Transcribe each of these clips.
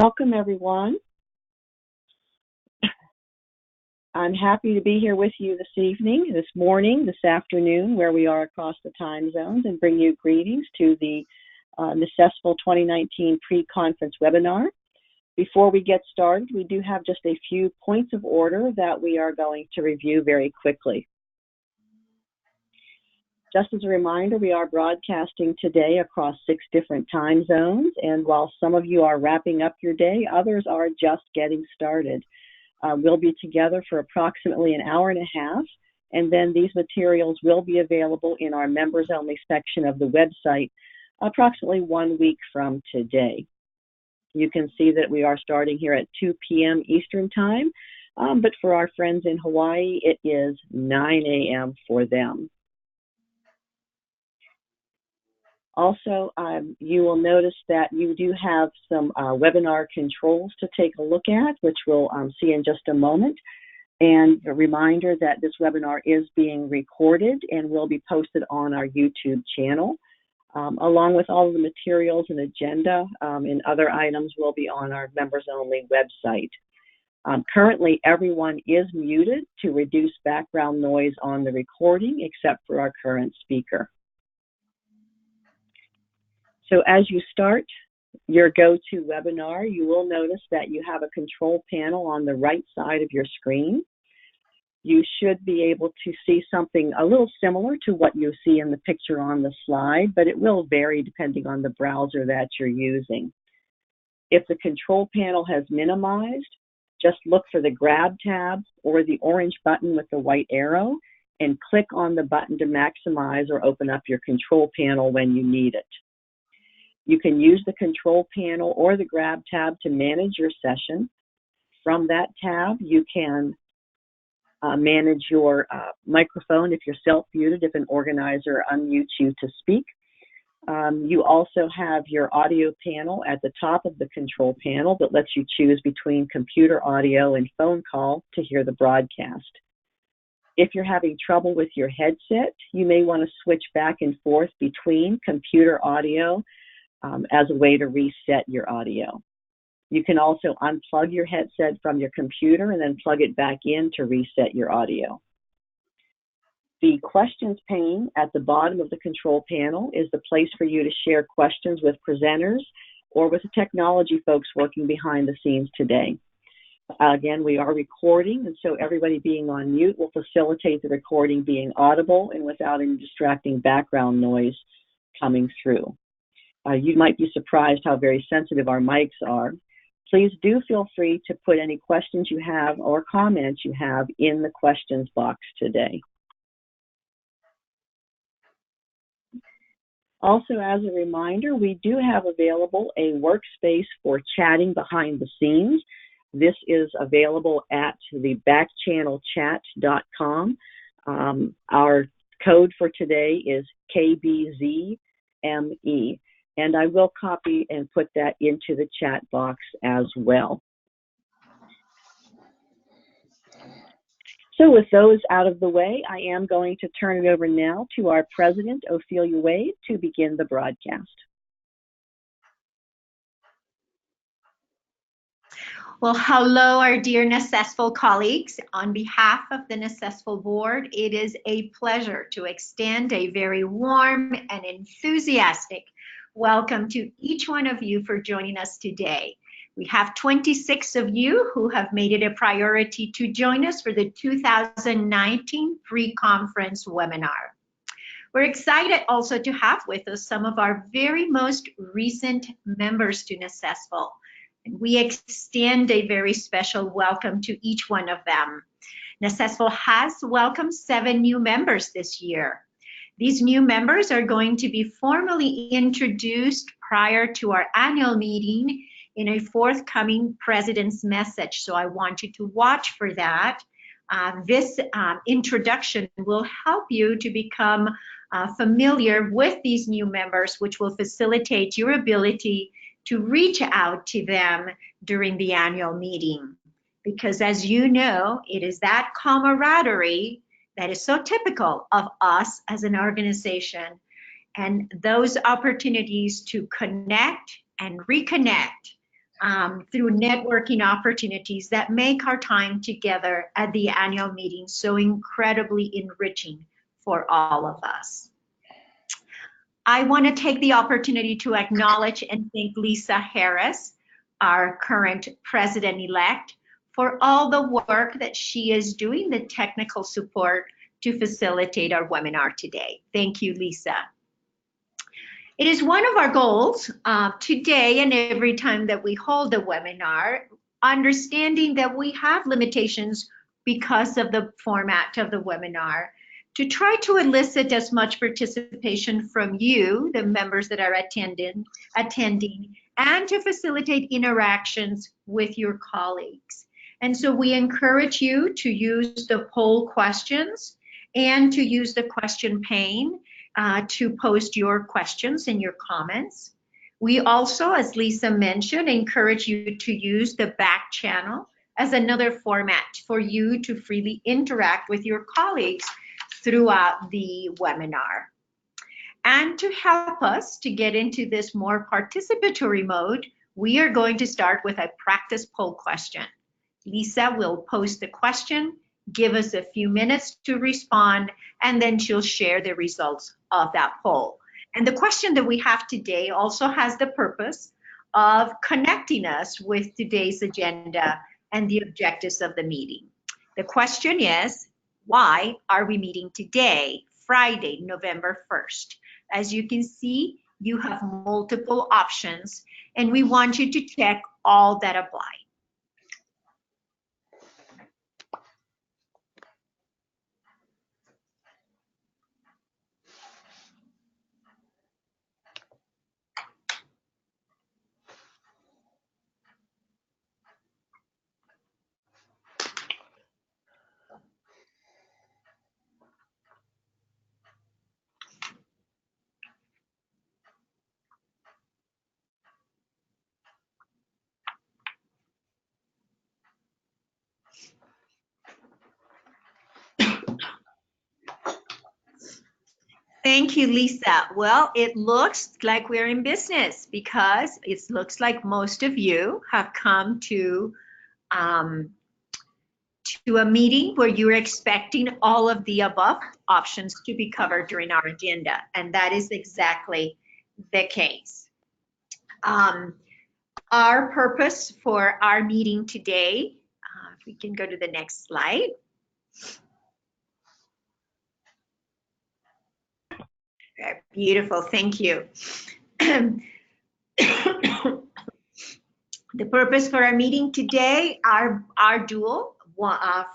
Welcome, everyone. I'm happy to be here with you this evening, this morning, this afternoon, where we are across the time zones, and bring you greetings to the NACESFL 2019 pre-conference webinar. Before we get started, we do have just a few points of order that we are going to review very quickly. Just as a reminder, we are broadcasting today across 6 different time zones, and while some of you are wrapping up your day, others are just getting started. We'll be together for approximately an hour and a half, and then these materials will be available in our members-only section of the website approximately 1 week from today. You can see that we are starting here at 2 p.m. Eastern Time, but for our friends in Hawaii, it is 9 a.m. for them. Also, you will notice that you do have some webinar controls to take a look at, which we'll see in just a moment. And a reminder that this webinar is being recorded and will be posted on our YouTube channel. Along with all of the materials and agenda and other items will be on our members-only website. Currently, everyone is muted to reduce background noise on the recording, except for our current speaker. So as you start your GoToWebinar, you will notice that you have a control panel on the right side of your screen. You should be able to see something a little similar to what you see in the picture on the slide, but it will vary depending on the browser that you're using. If the control panel has minimized, just look for the Grab tab or the orange button with the white arrow and click on the button to maximize or open up your control panel when you need it. You can use the control panel or the Grab tab to manage your session. From that tab, you can manage your microphone if you're self-muted, if an organizer unmutes you to speak. You also have your audio panel at the top of the control panel that lets you choose between computer audio and phone call to hear the broadcast. If you're having trouble with your headset, you may want to switch back and forth between computer audio as a way to reset your audio. You can also unplug your headset from your computer and then plug it back in to reset your audio. The questions pane at the bottom of the control panel is the place for you to share questions with presenters or with the technology folks working behind the scenes today. Again, we are recording, and so everybody being on mute will facilitate the recording being audible and without any distracting background noise coming through. You might be surprised how very sensitive our mics are. Please do feel free to put any questions you have or comments you have in the questions box today. Also, as a reminder, we do have available a workspace for chatting behind the scenes. This is available at the backchannelchat.com. Our code for today is KBZME. And I will copy and put that into the chat box as well. So with those out of the way, I am going to turn it over now to our president, Ophelia Wade, to begin the broadcast. Well, hello, our dear NACESFL colleagues. On behalf of the NACESFL board, it is a pleasure to extend a very warm and enthusiastic welcome to each one of you for joining us today. We have 26 of you who have made it a priority to join us for the 2019 pre-conference webinar. We're excited also to have with us some of our very most recent members to NACESFL. And we extend a very special welcome to each one of them. NACESFL has welcomed 7 new members this year. These new members are going to be formally introduced prior to our annual meeting in a forthcoming President's Message. So I want you to watch for that. This introduction will help you to become familiar with these new members, which will facilitate your ability to reach out to them during the annual meeting. Because as you know, it is that camaraderie that is so typical of us as an organization, and those opportunities to connect and reconnect through networking opportunities that make our time together at the annual meeting so incredibly enriching for all of us. I want to take the opportunity to acknowledge and thank Lisa Harris, our current president-elect, for all the work that she is doing, the technical support to facilitate our webinar today. Thank you, Lisa. It is one of our goals today and every time that we hold a webinar, understanding that we have limitations because of the format of the webinar, to try to elicit as much participation from you, the members that are attending, and to facilitate interactions with your colleagues. And so we encourage you to use the poll questions and to use the question pane to post your questions and your comments. We also, as Lisa mentioned, encourage you to use the back channel as another format for you to freely interact with your colleagues throughout the webinar. And to help us to get into this more participatory mode, we are going to start with a practice poll question. Lisa will post the question, give us a few minutes to respond, and then she'll share the results of that poll. And the question that we have today also has the purpose of connecting us with today's agenda and the objectives of the meeting. The question is, why are we meeting today, Friday, November 1st? As you can see, you have multiple options, and we want you to check all that apply. Thank you, Lisa. Well, it looks like we're in business because it looks like most of you have come to a meeting where you're expecting all of the above options to be covered during our agenda, and that is exactly the case. Our purpose for our meeting today, if we can go to the next slide. Beautiful, thank you. The purpose for our meeting today are dual.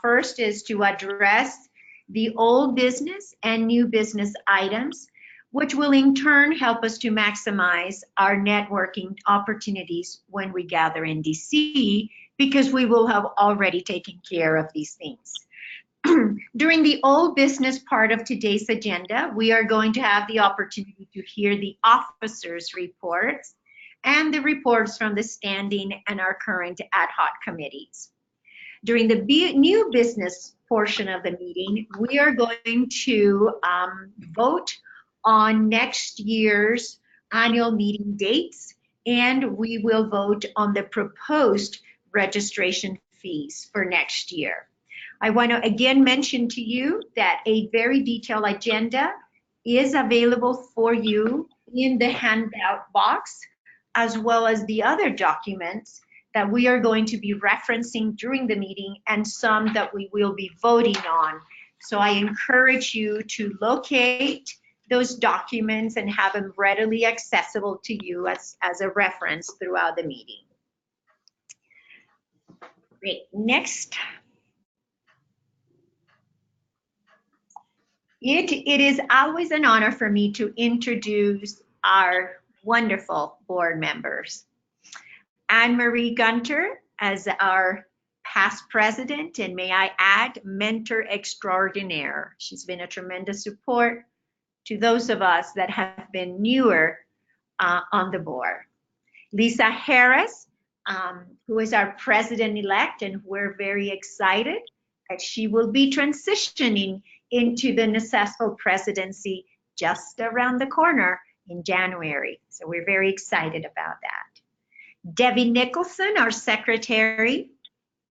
First is to address the old business and new business items, which will in turn help us to maximize our networking opportunities when we gather in DC, because we will have already taken care of these things. During the old business part of today's agenda, we are going to have the opportunity to hear the officers' reports and the reports from the standing and our current ad hoc committees. During the new business portion of the meeting, we are going to vote on next year's annual meeting dates, and we will vote on the proposed registration fees for next year. I want to again mention to you that a very detailed agenda is available for you in the handout box, as well as the other documents that we are going to be referencing during the meeting and some that we will be voting on. So I encourage you to locate those documents and have them readily accessible to you as a reference throughout the meeting. Great, next. It is always an honor for me to introduce our wonderful board members. Anne-Marie Gunter as our past president, and may I add, mentor extraordinaire. She's been a tremendous support to those of us that have been newer on the board. Lisa Harris, who is our president-elect, and we're very excited that she will be transitioning into the NACESFL presidency just around the corner in January. So we're very excited about that. Debbie Nicholson, our secretary.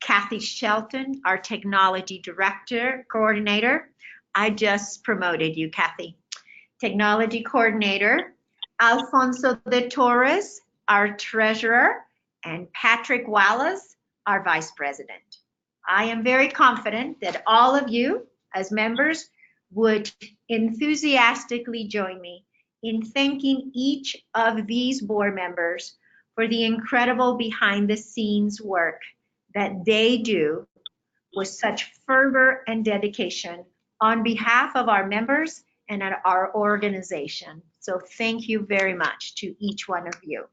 Kathy Shelton, our technology director, coordinator. I just promoted you, Kathy. Technology coordinator. Alfonso de Torres, our treasurer, and Patrick Wallace, our vice president. I am very confident that all of you, as members, would enthusiastically join me in thanking each of these board members for the incredible behind-the-scenes work that they do with such fervor and dedication on behalf of our members and at our organization. So thank you very much to each one of you.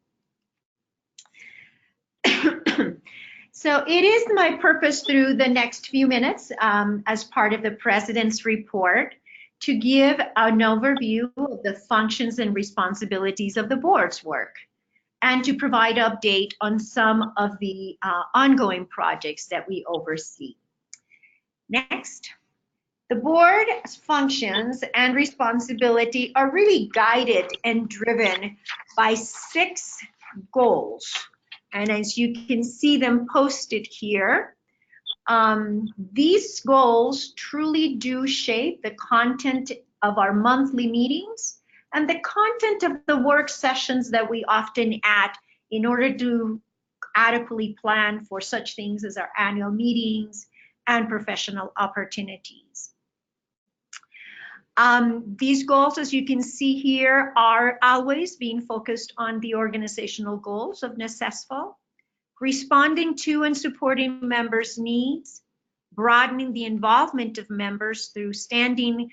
So it is my purpose through the next few minutes as part of the President's report to give an overview of the functions and responsibilities of the board's work and to provide an update on some of the ongoing projects that we oversee. Next. The board's functions and responsibility are really guided and driven by 6 goals. And as you can see them posted here, these goals truly do shape the content of our monthly meetings and the content of the work sessions that we often add in order to adequately plan for such things as our annual meetings and professional opportunities. These goals, as you can see here, are always being focused on the organizational goals of NACESFL, responding to and supporting members' needs, broadening the involvement of members through standing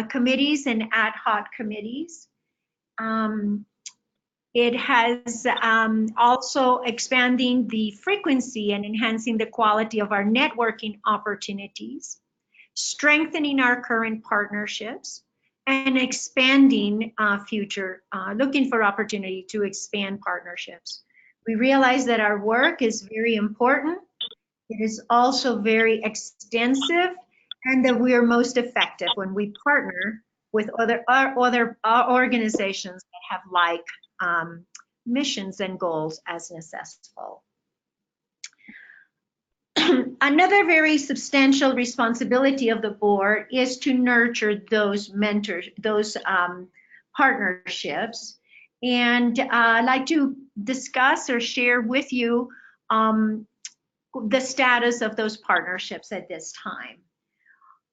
committees and ad hoc committees. It has also expanding the frequency and enhancing the quality of our networking opportunities, strengthening our current partnerships, and expanding looking for opportunity to expand partnerships. We realize that our work is very important. It is also very extensive, and that we are most effective when we partner with other organizations that have like missions and goals as NACESFL. Another very substantial responsibility of the board is to nurture those partnerships. And I'd like to discuss or share with you the status of those partnerships at this time.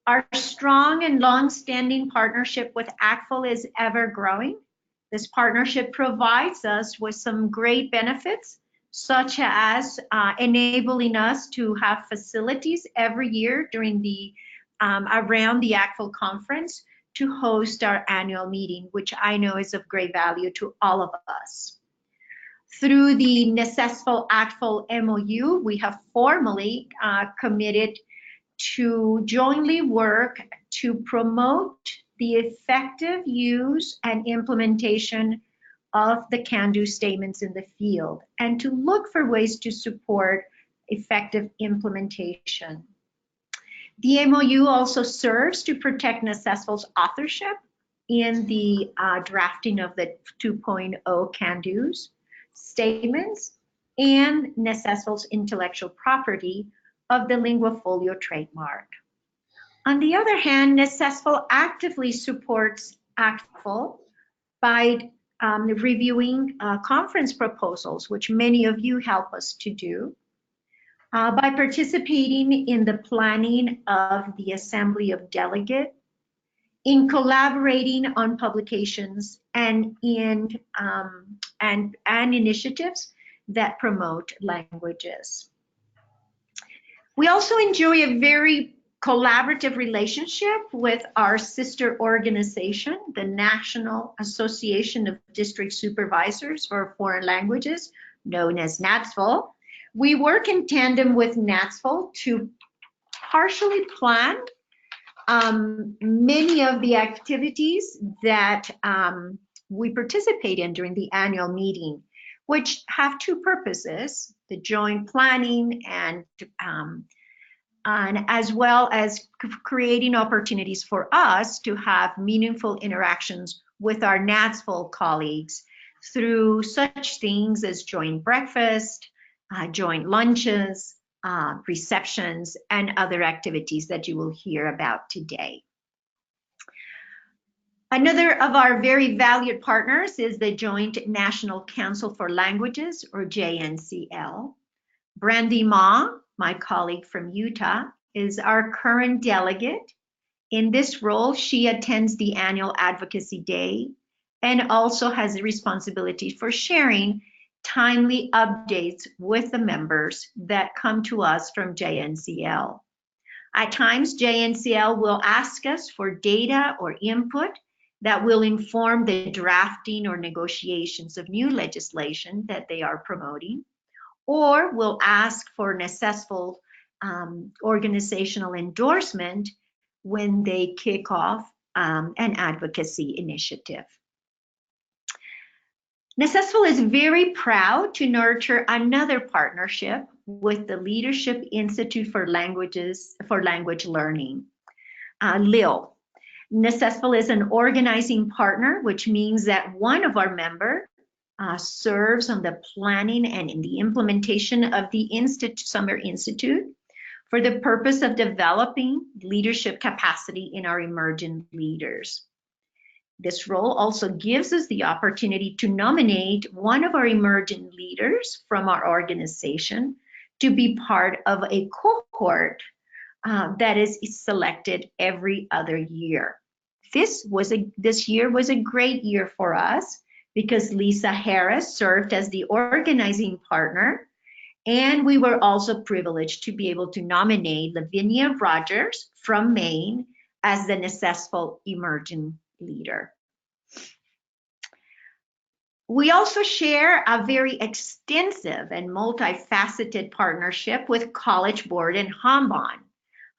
Our strong and long-standing partnership with ACTFL is ever growing. This partnership provides us with some great benefits, such as enabling us to have facilities every year during the around the ACTFL conference to host our annual meeting, which I know is of great value to all of us. Through the NACESFL ACTFL MOU, we have formally committed to jointly work to promote the effective use and implementation of the can-do statements in the field, and to look for ways to support effective implementation. The MOU also serves to protect NACESFL's authorship in the drafting of the 2.0 can-dos statements and NACESFL's intellectual property of the LinguaFolio trademark. On the other hand, NACESFL actively supports ACTFL by reviewing conference proposals, which many of you help us to do, by participating in the planning of the Assembly of Delegates, in collaborating on publications and in and initiatives that promote languages. We also enjoy a very collaborative relationship with our sister organization, the National Association of District Supervisors for Foreign Languages, known as NATSFL. We work in tandem with NATSFL to partially plan many of the activities that we participate in during the annual meeting, which have 2 purposes: the joint planning and as well as creating opportunities for us to have meaningful interactions with our NATSFL colleagues through such things as joint breakfast, joint lunches, receptions, and other activities that you will hear about today. Another of our very valued partners is the Joint National Council for Languages, or JNCL. Brandy Ma, my colleague from Utah, is our current delegate. In this role, she attends the annual Advocacy Day and also has the responsibility for sharing timely updates with the members that come to us from JNCL. At times, JNCL will ask us for data or input that will inform the drafting or negotiations of new legislation that they are promoting, or will ask for an accessible organizational endorsement when they kick off an advocacy initiative. NACESFL is very proud to nurture another partnership with the Leadership Institute for Language Learning, LIL. NACESFL is an organizing partner, which means that one of our members serves on the planning and in the implementation of the Summer Institute for the purpose of developing leadership capacity in our emerging leaders. This role also gives us the opportunity to nominate one of our emerging leaders from our organization to be part of a cohort that is selected every other year. This year was a great year for us because Lisa Harris served as the organizing partner, and we were also privileged to be able to nominate Lavinia Rogers from Maine as the NACESFL Emerging Leader. We also share a very extensive and multifaceted partnership with College Board and HANBON.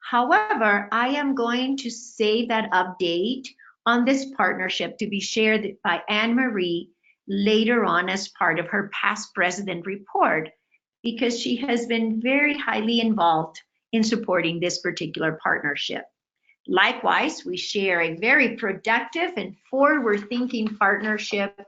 However, I am going to save that update on this partnership to be shared by Anne-Marie later on as part of her past president report, because she has been very highly involved in supporting this particular partnership. Likewise, we share a very productive and forward-thinking partnership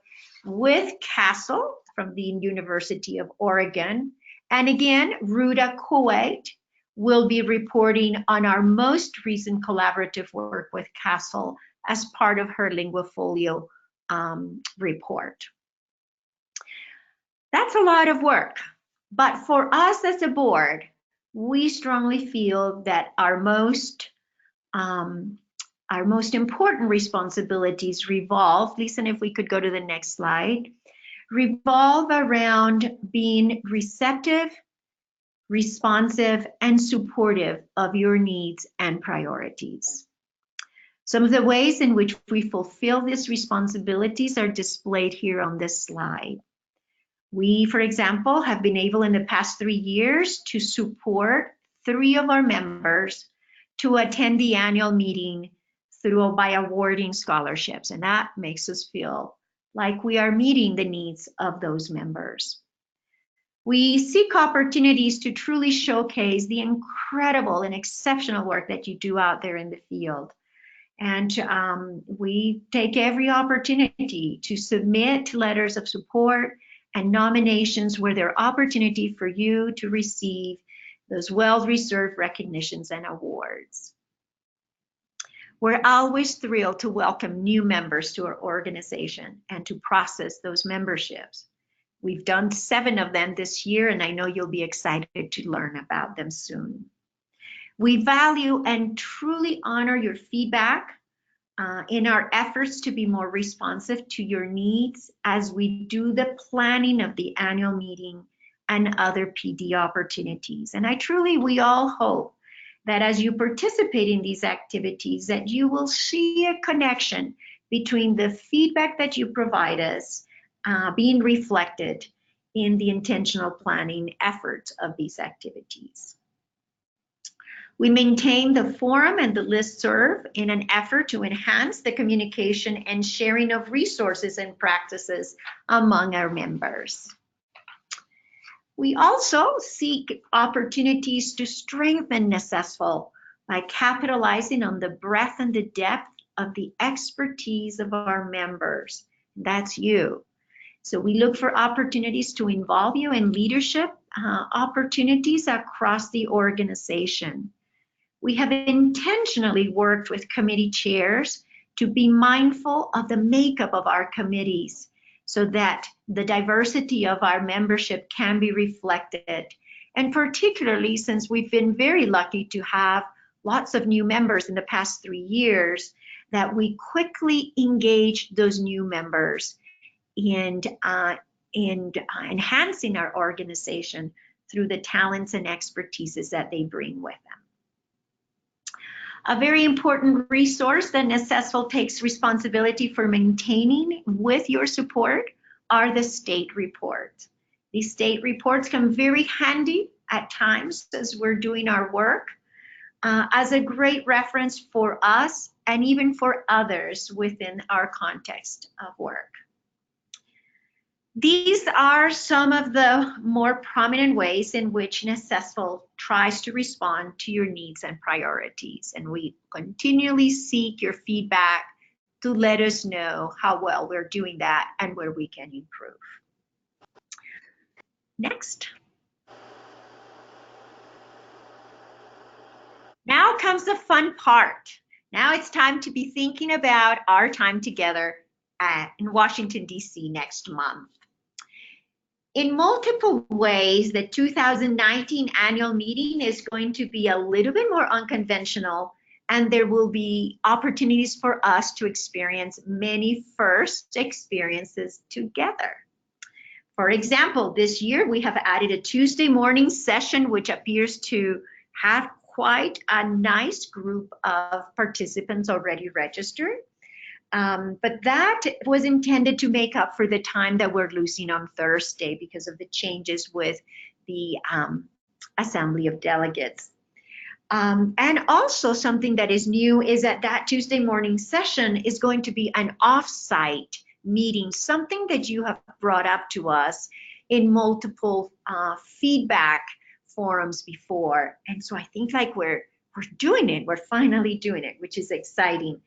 with CASEL from the University of Oregon. And again, Ruda Kuwait will be reporting on our most recent collaborative work with CASEL as part of her LinguaFolio report. That's a lot of work, but for us as a board, we strongly feel that our most important responsibilities revolve, Lisa, if we could go to the next slide, revolve around being receptive, responsive, and supportive of your needs and priorities. Some of the ways in which we fulfill these responsibilities are displayed here on this slide. We, for example, have been able in the past 3 years to support 3 of our members to attend the annual meeting by awarding scholarships, and that makes us feel like we are meeting the needs of those members. We seek opportunities to truly showcase the incredible and exceptional work that you do out there in the field. And we take every opportunity to submit letters of support and nominations where there are opportunity for you to receive those well-deserved recognitions and awards. We're always thrilled to welcome new members to our organization and to process those memberships. We've done 7 of them this year, and I know you'll be excited to learn about them soon. We value and truly honor your feedback in our efforts to be more responsive to your needs as we do the planning of the annual meeting and other PD opportunities. And we all hope that as you participate in these activities, that you will see a connection between the feedback that you provide us being reflected in the intentional planning efforts of these activities. We maintain the forum and the listserv in an effort to enhance the communication and sharing of resources and practices among our members. We also seek opportunities to strengthen NACESFL by capitalizing on the breadth and the depth of the expertise of our members. That's you. So we look for opportunities to involve you in leadership opportunities across the organization. We have intentionally worked with committee chairs to be mindful of the makeup of our committees so that the diversity of our membership can be reflected. And particularly since we've been very lucky to have lots of new members in the past 3 years, that we quickly engage those new members in enhancing our organization through the talents and expertises that they bring with them. A very important resource that Necessful takes responsibility for maintaining with your support are the state reports. These state reports come very handy at times as we're doing our work as a great reference for us and even for others within our context of work. These are some of the more prominent ways in which Necessful tries to respond to your needs and priorities, and we continually seek your feedback to let us know how well we're doing that and where we can improve. Next. Now comes the fun part. Now it's time to be thinking about our time together in Washington, D.C. next month. In multiple ways, the 2019 annual meeting is going to be a little bit more unconventional, and there will be opportunities for us to experience many first experiences together. For example, this year we have added a Tuesday morning session, which appears to have quite a nice group of participants already registered. But that was intended to make up for the time that we're losing on Thursday because of the changes with the Assembly of Delegates. And also something that is new is that Tuesday morning session is going to be an off-site meeting, something that you have brought up to us in multiple feedback forums before. And so I think like we're doing it, we're finally doing it, which is exciting.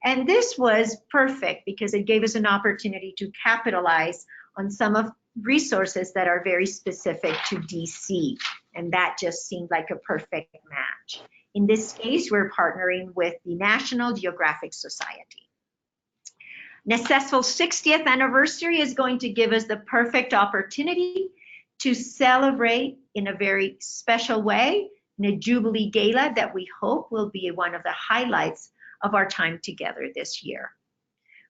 And this was perfect because it gave us an opportunity to capitalize on some of resources that are very specific to DC. And that just seemed like a perfect match. In this case, we're partnering with the National Geographic Society. Necessful's 60th anniversary is going to give us the perfect opportunity to celebrate in a very special way in a Jubilee Gala that we hope will be one of the highlights of our time together this year.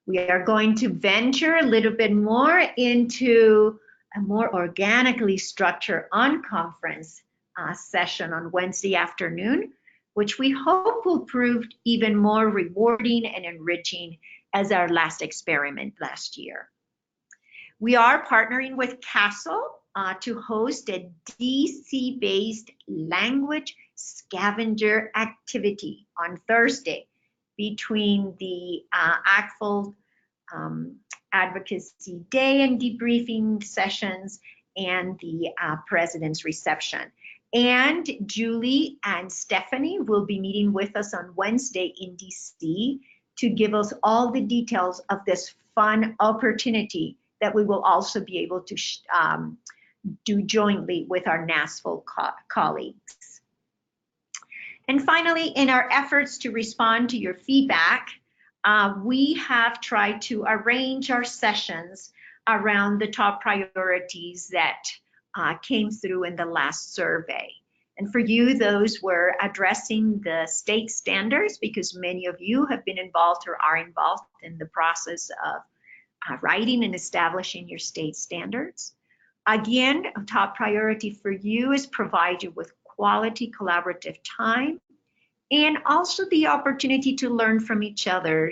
We are going to venture a little bit more into a more organically structured on-conference session on Wednesday afternoon, which we hope will prove even more rewarding and enriching as our last experiment last year. We are partnering with CASEL to host a DC-based language scavenger activity on Thursday between the ACTFL Advocacy Day and debriefing sessions and the President's reception. And Julie and Stephanie will be meeting with us on Wednesday in DC to give us all the details of this fun opportunity that we will also be able to do jointly with our NASFL colleagues. And finally, in our efforts to respond to your feedback, we have tried to arrange our sessions around the top priorities that came through in the last survey. And for you, those were addressing the state standards, because many of you have been involved or are involved in the process of writing and establishing your state standards. Again, a top priority for you is provide you with quality collaborative time and also the opportunity to learn from each other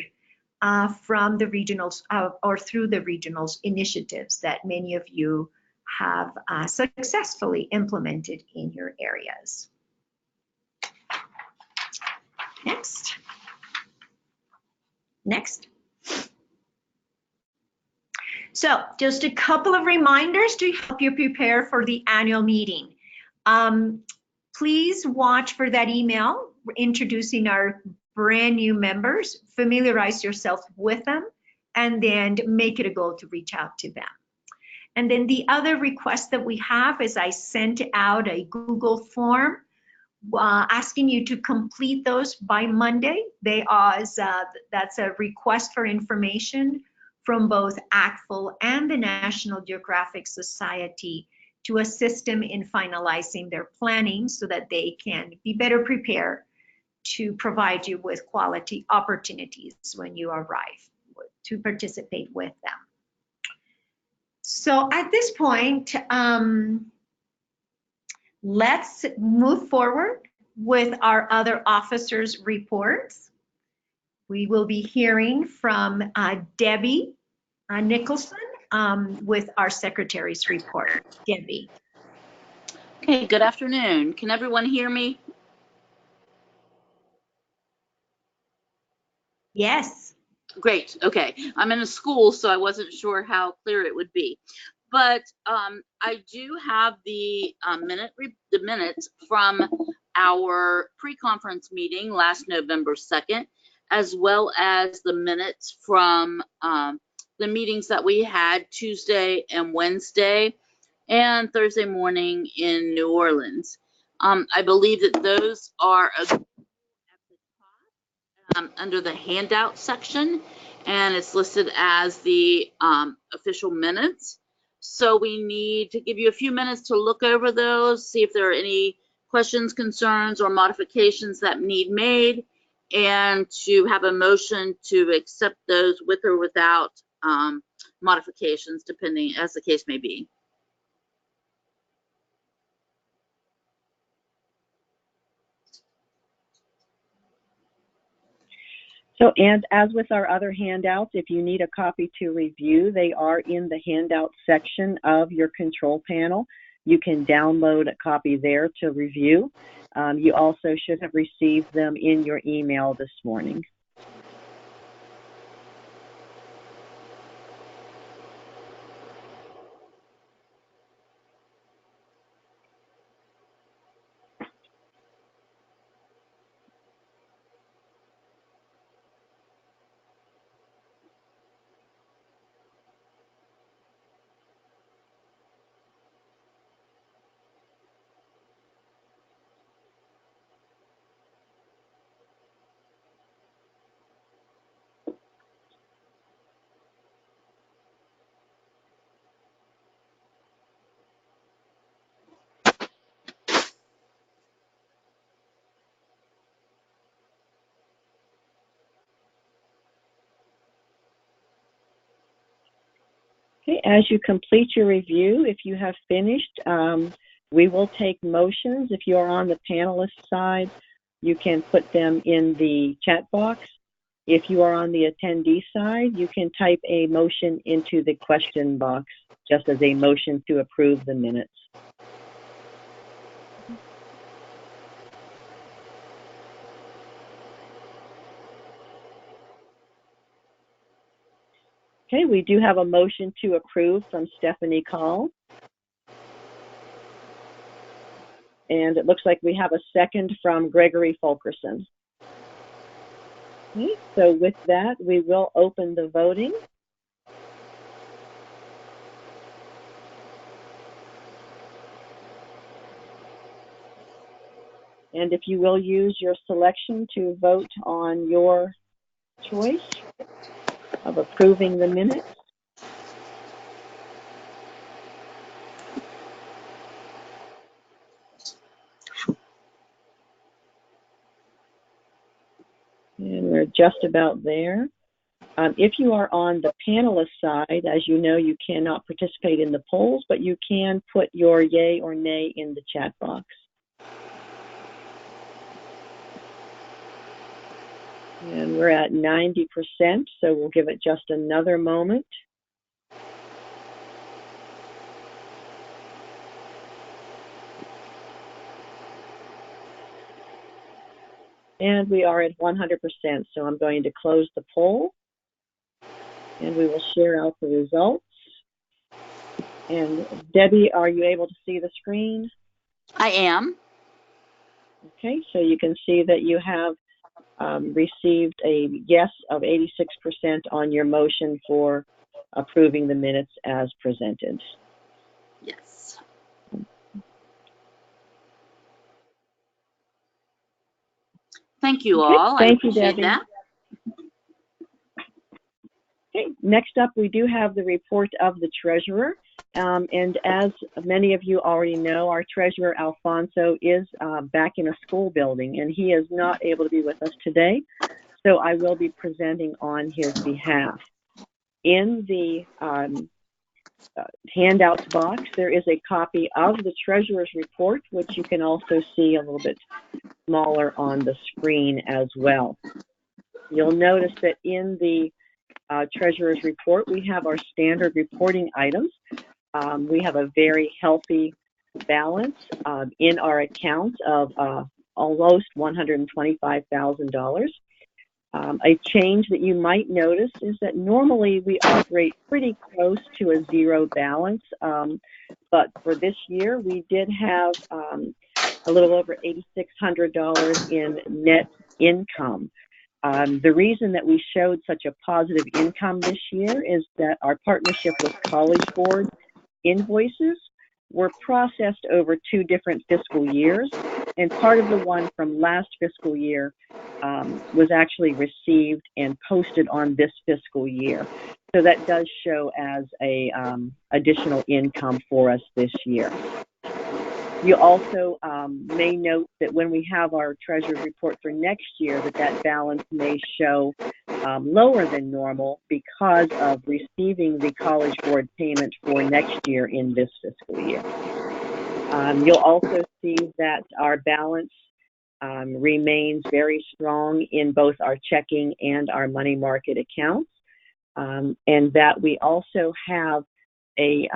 from the regionals or through the regionals initiatives that many of you have successfully implemented in your areas. Next. So just a couple of reminders to help you prepare for the annual meeting. Please watch for that email introducing our brand new members, familiarize yourself with them, and then make it a goal to reach out to them. And then the other request that we have is I sent out a Google form asking you to complete those by Monday. That's a request for information from both ACTFL and the National Geographic Society to assist them in finalizing their planning so that they can be better prepared to provide you with quality opportunities when you arrive to participate with them. So at this point, let's move forward with our other officers' reports. We will be hearing from Debbie Nicholson with our secretary's report. Debbie. Okay, good afternoon. Can everyone hear me? Yes. Great. Okay. I'm in a school, so I wasn't sure how clear it would be. But I do have the minutes from our pre-conference meeting last November 2nd, as well as the minutes from the meetings that we had Tuesday and Wednesday and Thursday morning in New Orleans. I believe that those are under the handout section, and it's listed as the official minutes. So we need to give you a few minutes to look over those, see if there are any questions, concerns, or modifications that need made, and to have a motion to accept those with or without modifications, depending as the case may be. So, and as with our other handouts, if you need a copy to review, they are in the handout section of your control panel. You can download a copy there to review. You also should have received them in your email this morning. Okay, as you complete your review, if you have finished, we will take motions. If you are on the panelist side, you can put them in the chat box. If you are on the attendee side, you can type a motion into the question box, just as a motion to approve the minutes. Okay, we do have a motion to approve from Stephanie Call. And it looks like we have a second from Gregory Fulkerson. Okay, so with that, we will open the voting. And if you will use your selection to vote on your choice of approving the minutes. And we're just about there. If you are on the panelist side, as you know, you cannot participate in the polls, but you can put your yay or nay in the chat box. And we're at 90%, so we'll give it just another moment. And we are at 100%, so I'm going to close the poll. And we will share out the results. And Debbie, are you able to see the screen? I am. Okay, so you can see that you have received a yes of 86% on your motion for approving the minutes as presented. Thank you Okay, all. I thank you, appreciate Debbie. that. Okay, next up, we do have the report of the treasurer. And as many of you already know, our treasurer, Alfonso, is back in a school building, and he is not able to be with us today. So I will be presenting on his behalf. In the handouts box, there is a copy of the treasurer's report, which you can also see a little bit smaller on the screen as well. You'll notice that in the treasurer's report, we have our standard reporting items. We have a very healthy balance in our accounts of almost $125,000. A change that you might notice is that normally we operate pretty close to a zero balance, but for this year we did have a little over $8,600 in net income. The reason that we showed such a positive income this year is that our partnership with College Board invoices were processed over 2 different fiscal years, and part of the one from last fiscal year was actually received and posted on this fiscal year. So that does show as a additional income for us this year. You also may note that when we have our treasurer's report for next year, that balance may show lower than normal because of receiving the College Board payment for next year in this fiscal year. You'll also see that our balance remains very strong in both our checking and our money market accounts, and that we also have a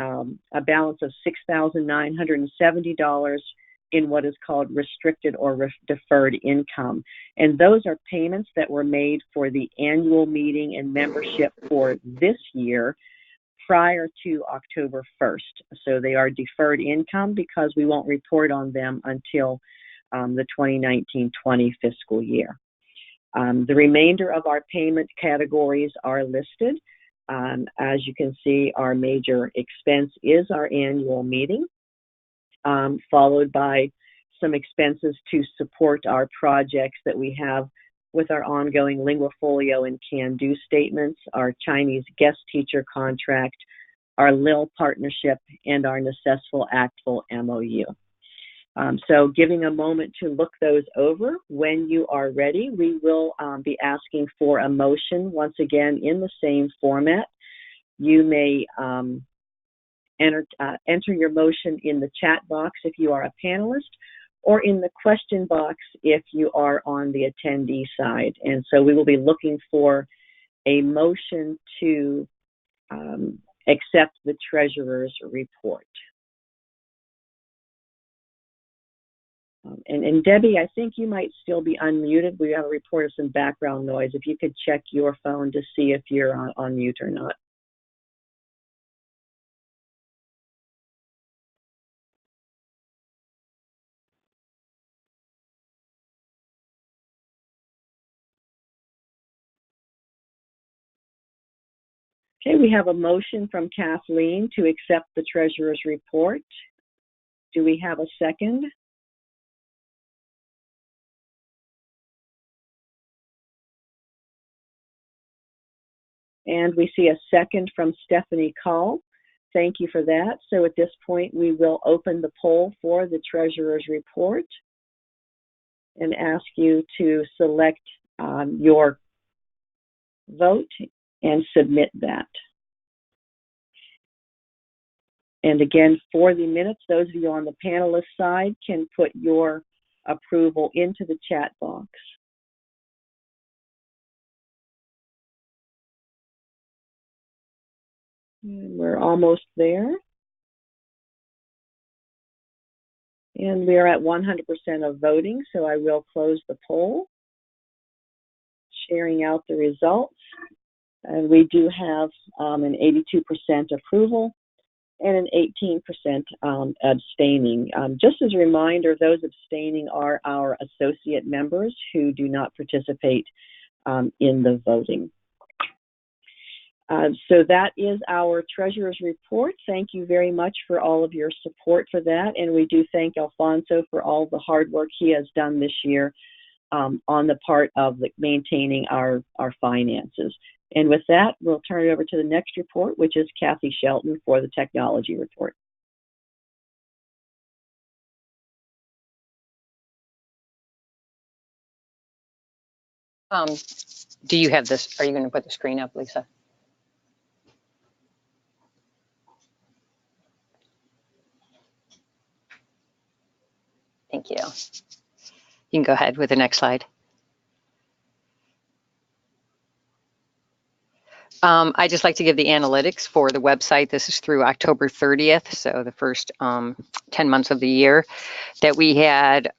balance of $6,970 in what is called restricted or deferred income. And those are payments that were made for the annual meeting and membership for this year prior to October 1st. So they are deferred income because we won't report on them until the 2019-20 fiscal year. The remainder of our payment categories are listed. As you can see, our major expense is our annual meeting, followed by some expenses to support our projects that we have with our ongoing Linguafolio and Can-Do statements, our Chinese guest teacher contract, our LIL partnership, and our Necessful Actful MOU. So giving a moment to look those over. When you are ready, we will be asking for a motion once again in the same format. You may enter your motion in the chat box if you are a panelist, or in the question box if you are on the attendee side. And so we will be looking for a motion to accept the treasurer's report. And Debbie, I think you might still be unmuted. We have a report of some background noise. If you could check your phone to see if you're on mute or not. Okay, we have a motion from Kathleen to accept the treasurer's report. Do we have a second? And we see a second from Stephanie Call. Thank you for that. So at this point, we will open the poll for the treasurer's report and ask you to select your vote and submit that. And again, for the minutes, those of you on the panelist side can put your approval into the chat box. And we're almost there. And we are at 100% of voting, so I will close the poll, sharing out the results. And we do have an 82% approval and an 18% abstaining. Just as a reminder, those abstaining are our associate members who do not participate in the voting. So that is our treasurer's report. Thank you very much for all of your support for that. And we do thank Alfonso for all the hard work he has done this year on the part of maintaining our finances. And with that, we'll turn it over to the next report, which is Kathy Shelton for the technology report. Do you have this? Are you going to put the screen up, Lisa? Thank you. You can go ahead with the next slide. I just like to give the analytics for the website. This is through October 30th, so the first 10 months of the year, that we had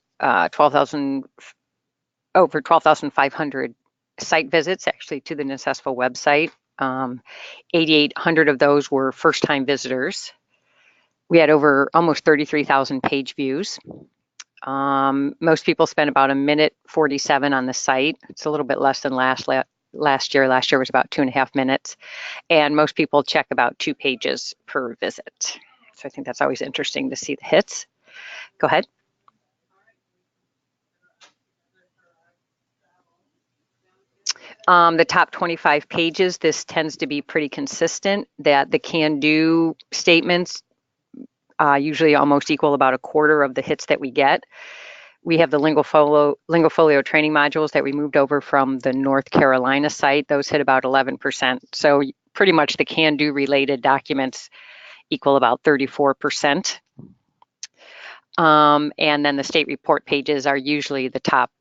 over 12,500 site visits actually to the NACESFA website. 8,800 of those were first-time visitors. We had over almost 33,000 page views. Most people spent about 1:47 on the site. It's a little bit less than last year. Last year was about 2.5 minutes. And most people check about 2 pages per visit. So I think that's always interesting to see the hits. Go ahead. The top 25 pages, this tends to be pretty consistent, that the can-do statements usually almost equal about 1/4 of the hits that we get. We have the Lingofolio training modules that we moved over from the North Carolina site. Those hit about 11%. So pretty much the can-do related documents equal about 34%. And then the state report pages are usually the top.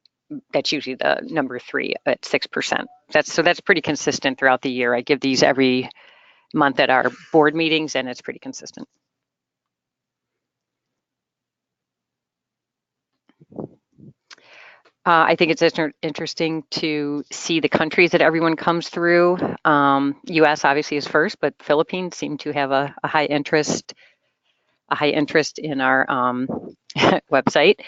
That's usually the number 3 at 6%. So that's pretty consistent throughout the year. I give these every month at our board meetings, and it's pretty consistent. I think it's interesting to see the countries that everyone comes through. U.S. obviously is first, but Philippines seem to have a high interest in our website.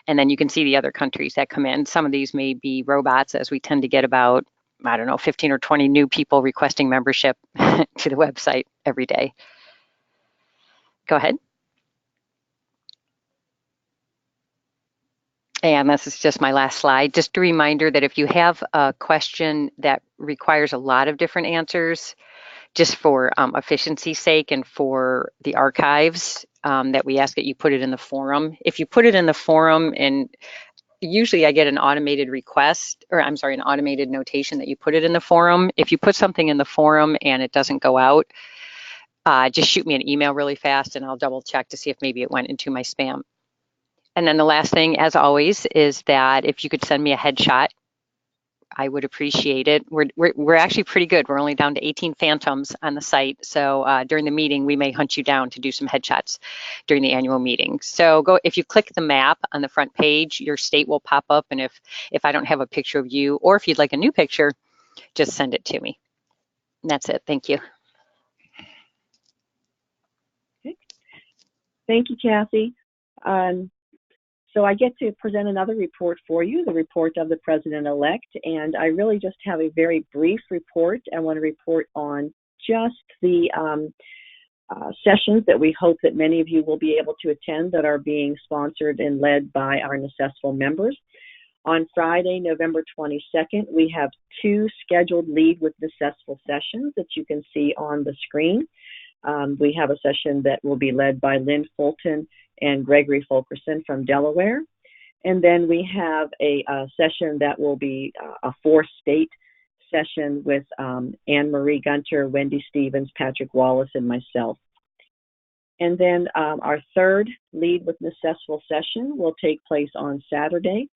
And then you can see the other countries that come in. Some of these may be robots, as we tend to get about, I don't know, 15 or 20 new people requesting membership to the website every day. Go ahead. And this is just my last slide. Just a reminder that if you have a question that requires a lot of different answers, just for efficiency's sake and for the archives, that we ask that you put it in the forum. If you put it in the forum, and usually I get an automated request, or I'm sorry, an automated notation that you put it in the forum. If you put something in the forum and it doesn't go out, just shoot me an email really fast and I'll double check to see if maybe it went into my spam. And then the last thing, as always, is that if you could send me a headshot, I would appreciate it. We're actually pretty good. We're only down to 18 phantoms on the site. So during the meeting, we may hunt you down to do some headshots during the annual meeting. So if you click the map on the front page, your state will pop up. And if I don't have a picture of you, or if you'd like a new picture, just send it to me. And that's it. Thank you. Okay. Thank you, Kathy. So I get to present another report for you, the report of the president-elect, and I really just have a very brief report. I want to report on just the sessions that we hope that many of you will be able to attend that are being sponsored and led by our NACESFL members. On Friday, November 22nd, we have 2 scheduled Lead with NACESFL sessions that you can see on the screen. We have a session that will be led by Lynn Fulton and Gregory Fulkerson from Delaware. And then we have a session that will be a 4-state session with Anne Marie Gunter, Wendy Stevens, Patrick Wallace, and myself. And then our 3rd Lead with NACESFL session will take place on Saturday.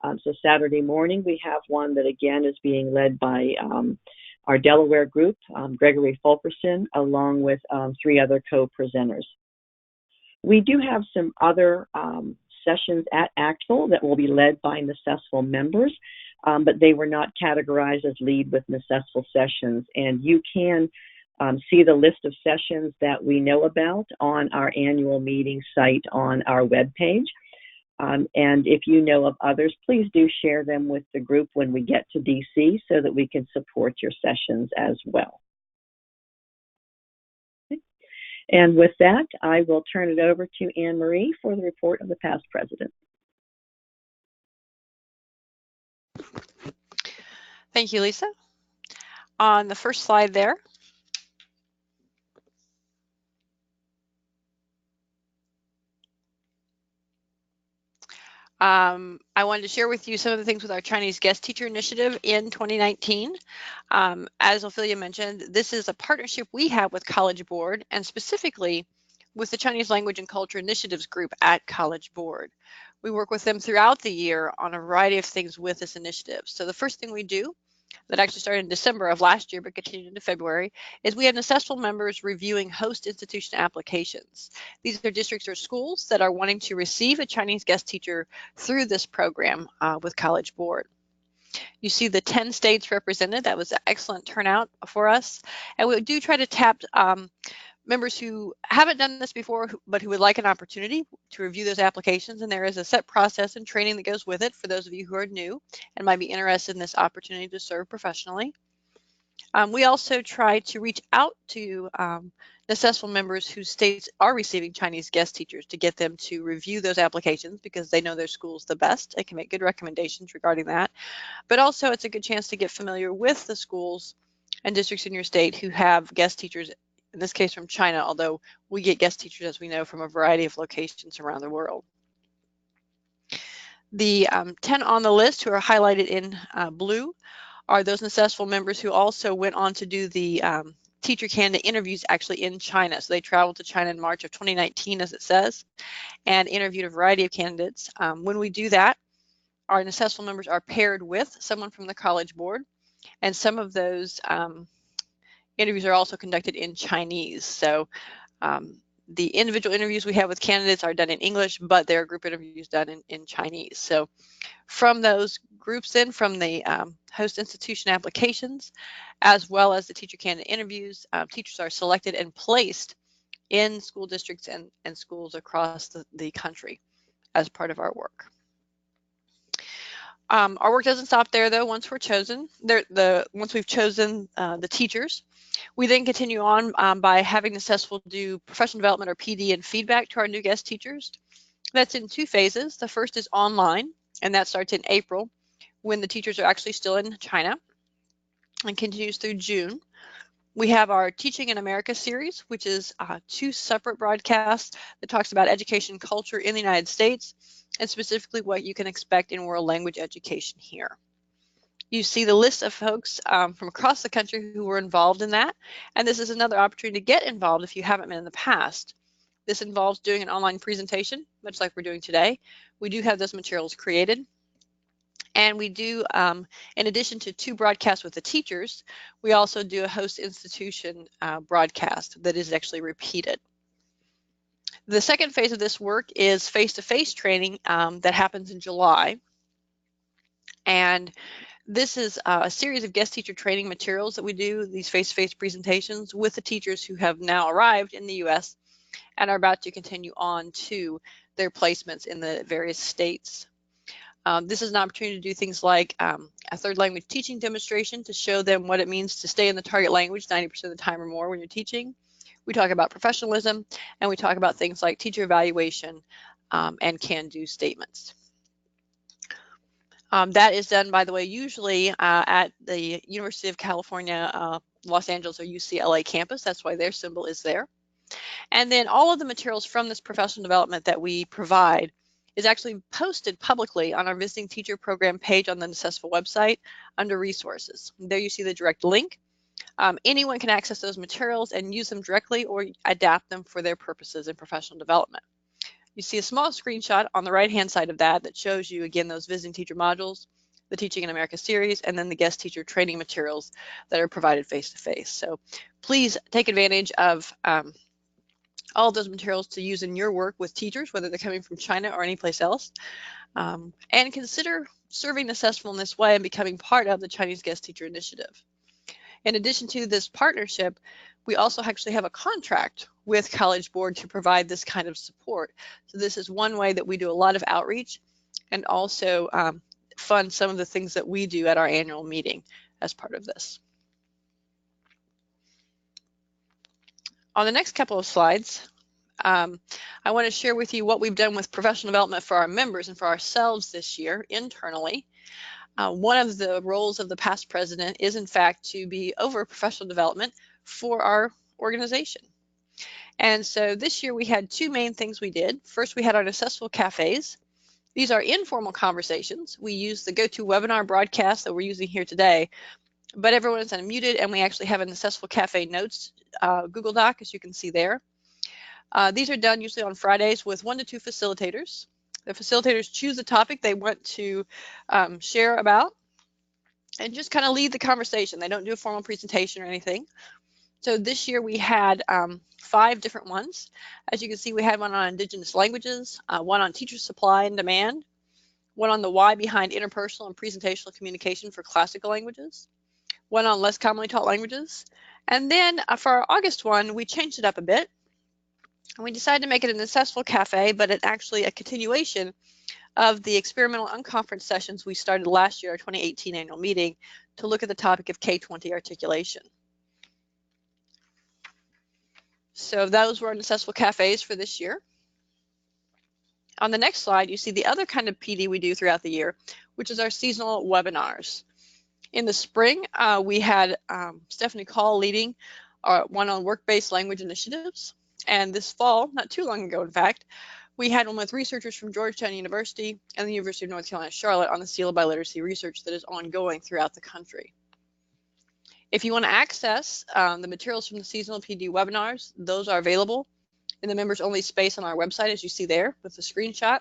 So Saturday morning, we have one that again is being led by our Delaware group, Gregory Fulkerson, along with 3 other co-presenters. We do have some other sessions at ACTFL that will be led by NACESFL members, but they were not categorized as Lead with NACESFL sessions. And you can see the list of sessions that we know about on our annual meeting site on our webpage. And if you know of others, please do share them with the group when we get to DC so that we can support your sessions as well. And with that, I will turn it over to Anne Marie for the report of the past president. Thank you, Lisa. On the first slide there, I wanted to share with you some of the things with our Chinese Guest Teacher Initiative in 2019. As Ophelia mentioned, this is a partnership we have with College Board, and specifically with the Chinese Language and Culture Initiatives group at College Board. We work with them throughout the year on a variety of things with this initiative. So the first thing we do, that actually started in December of last year but continued into February, is we have Necessful members reviewing host institution applications. These are districts or schools that are wanting to receive a Chinese guest teacher through this program with College Board. You see the 10 states represented. That was an excellent turnout for us. And we do try to tap members who haven't done this before, but who would like an opportunity to review those applications. And there is a set process and training that goes with it for those of you who are new and might be interested in this opportunity to serve professionally. We also try to reach out to Necessful members whose states are receiving Chinese guest teachers to get them to review those applications because they know their schools the best. They can make good recommendations regarding that. But also it's a good chance to get familiar with the schools and districts in your state who have guest teachers, in this case from China, although we get guest teachers, as we know, from a variety of locations around the world. The 10 on the list who are highlighted in blue are those Necessful members who also went on to do the teacher candidate interviews actually in China. So they traveled to China in March of 2019, as it says, and interviewed a variety of candidates. When we do that, our Necessful members are paired with someone from the College Board, and some of those interviews are also conducted in Chinese. So the individual interviews we have with candidates are done in English, but there are group interviews done in Chinese. So from those groups then, from the host institution applications, as well as the teacher candidate interviews, teachers are selected and placed in school districts and schools across the country as part of our work. Our work doesn't stop there though. Once we're chosen, once we've chosen the teachers, we then continue on by having Necessful do professional development or PD and feedback to our new guest teachers. That's in 2 phases. The first is online, and that starts in April when the teachers are actually still in China and continues through June. We have our Teaching in America series, which is 2 separate broadcasts that talks about education and culture in the United States, and specifically what you can expect in world language education here. You see the list of folks from across the country who were involved in that, and this is another opportunity to get involved if you haven't been in the past. This involves doing an online presentation, much like we're doing today. We do have those materials created. And we do, in addition to 2 broadcasts with the teachers, we also do a host institution broadcast that is actually repeated. The second phase of this work is face-to-face training that happens in July. And this is a series of guest teacher training materials that we do, these face-to-face presentations with the teachers who have now arrived in the U.S. and are about to continue on to their placements in the various states. This is an opportunity to do things like a third language teaching demonstration to show them what it means to stay in the target language 90% of the time or more when you're teaching. We talk about professionalism, and we talk about things like teacher evaluation and can-do statements. That is done, by the way, usually at the University of California, Los Angeles or UCLA campus. That's why their symbol is there. And then all of the materials from this professional development that we provide is actually posted publicly on our Visiting Teacher Program page on the Necessful website under Resources. There you see the direct link. Anyone can access those materials and use them directly or adapt them for their purposes in professional development. You see a small screenshot on the right-hand side of that shows you, again, those Visiting Teacher modules, the Teaching in America series, and then the guest teacher training materials that are provided face-to-face. So please take advantage of all of those materials to use in your work with teachers, whether they're coming from China or any place else. And consider serving Necessful in this way and becoming part of the Chinese Guest Teacher Initiative. In addition to this partnership, we also actually have a contract with College Board to provide this kind of support. So this is one way that we do a lot of outreach and also fund some of the things that we do at our annual meeting as part of this. On the next couple of slides, I want to share with you what we've done with professional development for our members and for ourselves this year internally. One of the roles of the past president is, in fact, to be over professional development for our organization. And so this year we had two main things we did. First, we had our Necessful Cafes. These are informal conversations. We use the GoToWebinar broadcast that we're using here today, but everyone is unmuted, and we actually have a Necessful Cafe Notes Google Doc, as you can see there. These are done usually on Fridays with 1 to 2 facilitators. The facilitators choose the topic they want to share about and just kind of lead the conversation. They don't do a formal presentation or anything. So this year we had 5 different ones. As you can see, we had one on Indigenous languages, one on teacher supply and demand, one on the why behind interpersonal and presentational communication for classical languages, one on less commonly taught languages. And then for our August one, we changed it up a bit. And we decided to make it a Necessful Cafe, but it's actually a continuation of the experimental unconference sessions we started last year, our 2018 annual meeting, to look at the topic of K-20 articulation. So those were our Necessful Cafes for this year. On the next slide, you see the other kind of PD we do throughout the year, which is our seasonal webinars. In the spring, we had Stephanie Call leading one on work-based language initiatives. And this fall, not too long ago, in fact, we had one with researchers from Georgetown University and the University of North Carolina, Charlotte on the Seal of Biliteracy research that is ongoing throughout the country. If you want to access the materials from the seasonal PD webinars, those are available in the members only space on our website, as you see there with the screenshot.